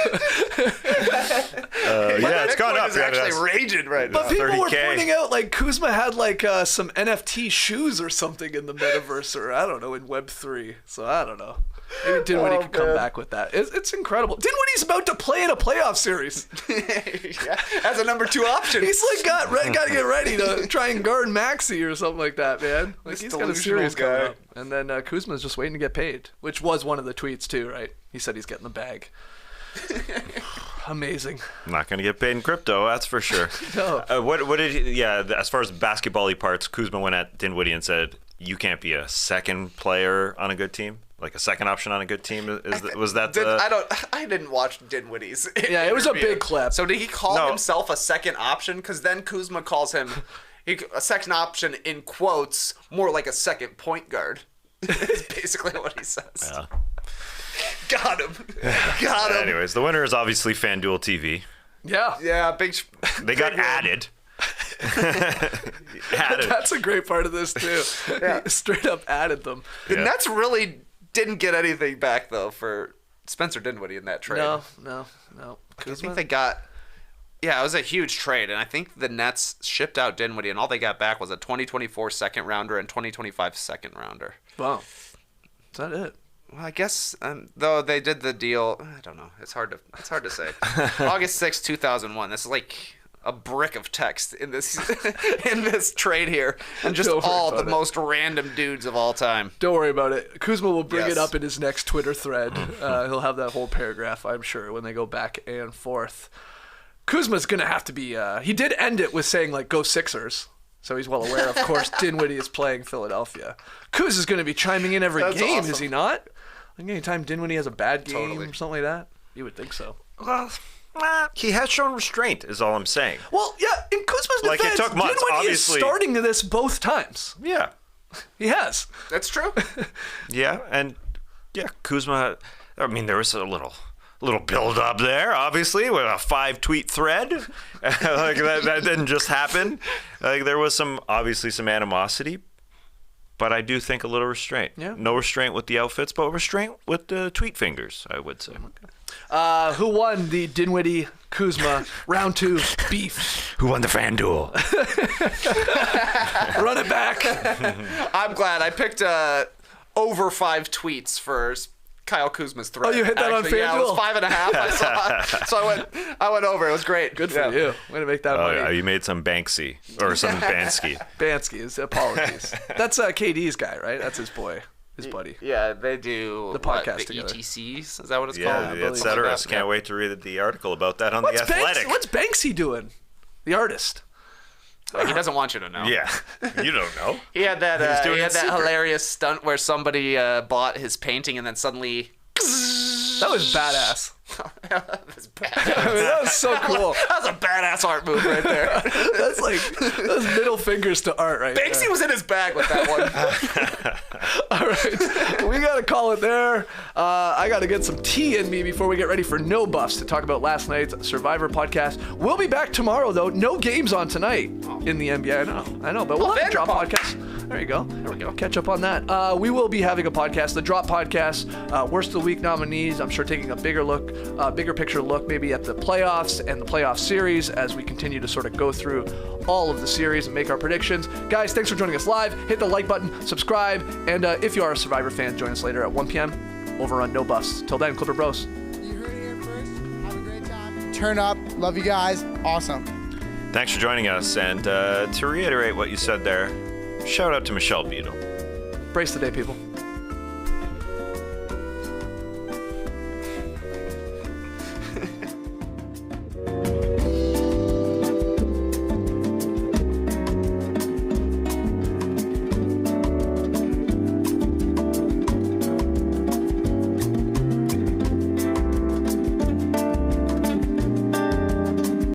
Yeah, it's gone up. He's actually raging right now. But people were 30K. pointing out, like, Kuzma had, like, some NFT shoes or something in the metaverse, or I don't know, in Web3. So I don't know. Maybe Dinwiddie could come back with that. It's incredible. Dinwiddie's about to play in a playoff series. Yeah, as a number 2 option. He's like got to get ready to try and guard Maxey or something like that, man. Like, he's got a series coming up. And then Kuzma's just waiting to get paid, which was one of the tweets too, right? He said he's getting the bag. Amazing. I'm not going to get paid in crypto, that's for sure. No. What did he, as far as basketball-y parts, Kuzma went at Dinwiddie and said, you can't be a second player on a good team? Like a second option on a good team? Was that I didn't watch Dinwiddie's. Yeah, it was a interview. big clip. So did he call himself a second option? Because then Kuzma calls him a second option in quotes, more like a second point guard. Is basically what he says. Yeah. Got him. Got him. Anyways, the winner is obviously FanDuel TV. Yeah. Yeah, big. They got added. That's a great part of this too. Yeah. He straight up added them. The Nets really didn't get anything back though for Spencer Dinwiddie in that trade. No. I think they got. Yeah, it was a huge trade, and I think the Nets shipped out Dinwiddie, and all they got back was a 2024 second rounder and 2025 second rounder. Wow. Is that it? Well, I guess though they did the deal. I don't know. It's hard to say. August 6, 2001. This is like a brick of text in this in this trade here, and just all the most random dudes of all time. Don't worry about it. Kuzma will bring it Yes. up in his next Twitter thread. He'll have that whole paragraph, I'm sure, when they go back and forth. Kuzma's going to have to be... he did end it with saying, like, go Sixers. So he's well aware, of course, Dinwiddie is playing Philadelphia. Kuz is going to be chiming in every game, awesome. is he not? Like, anytime Dinwiddie has a bad game Totally. or something like that, you would think so. Well, he has shown restraint, is all I'm saying. Well, yeah, in Kuzma's Like, it defense, took months, Dinwiddie obviously. is starting to this both times. Yeah. He has. That's true. Yeah, and Kuzma, I mean, there was a little build up there, obviously, with a 5-tweet thread. Like that didn't just happen. Like there was obviously some animosity, but I do think a little restraint. Yeah. No restraint with the outfits, but restraint with the tweet fingers, I would say. Who won the Dinwiddie-Kuzma round 2 beef? Who won the FanDuel? Run it back. I'm glad I picked over 5 tweets for Kyle Kuzma's thread. Oh, you hit that on Actually, yeah, it was FanDuel? 5.5. I saw. So I went over. It was great. Good for you. Way to make that money. Yeah, you made some Banksy or some Bansky. Bansky, apologies. That's KD's guy, right? That's his boy, his buddy. Yeah, they do The podcast the together. ETCs. Is that what it's Yeah, called? et cetera. Can't wait to read the article about that on The Athletic. What's Banksy doing? The artist. He doesn't want you to know. Yeah, you don't know. He had that. doing He it had that secret. hilarious stunt where somebody bought his painting and then suddenly. That was badass. That was bad. I mean, that was so cool. That was a badass art move right there. That's like those middle fingers to art right Banksy there. was in his bag with that one. All right, we gotta call it there. I gotta get some tea in me before we get ready for No Buffs to talk about last night's Survivor podcast. We'll be back tomorrow though. No games on tonight in the NBA. I know, but we'll have a drop podcast. There you go. There we go. Catch up on that. We will be having a podcast, the Drop Podcast, Worst of the Week nominees. I'm sure taking a bigger picture look maybe at the playoffs and the playoff series as we continue to sort of go through all of the series and make our predictions. Guys, thanks for joining us live. Hit the like button, subscribe, and if you are a Survivor fan, join us later at 1 p.m. over on No Buffs. Till then, Clipper Bros. You heard it here first. Have a great time. Turn up. Love you guys. Awesome. Thanks for joining us. And to reiterate what you said there, shout out to Michelle Beadle. Brace the day, people.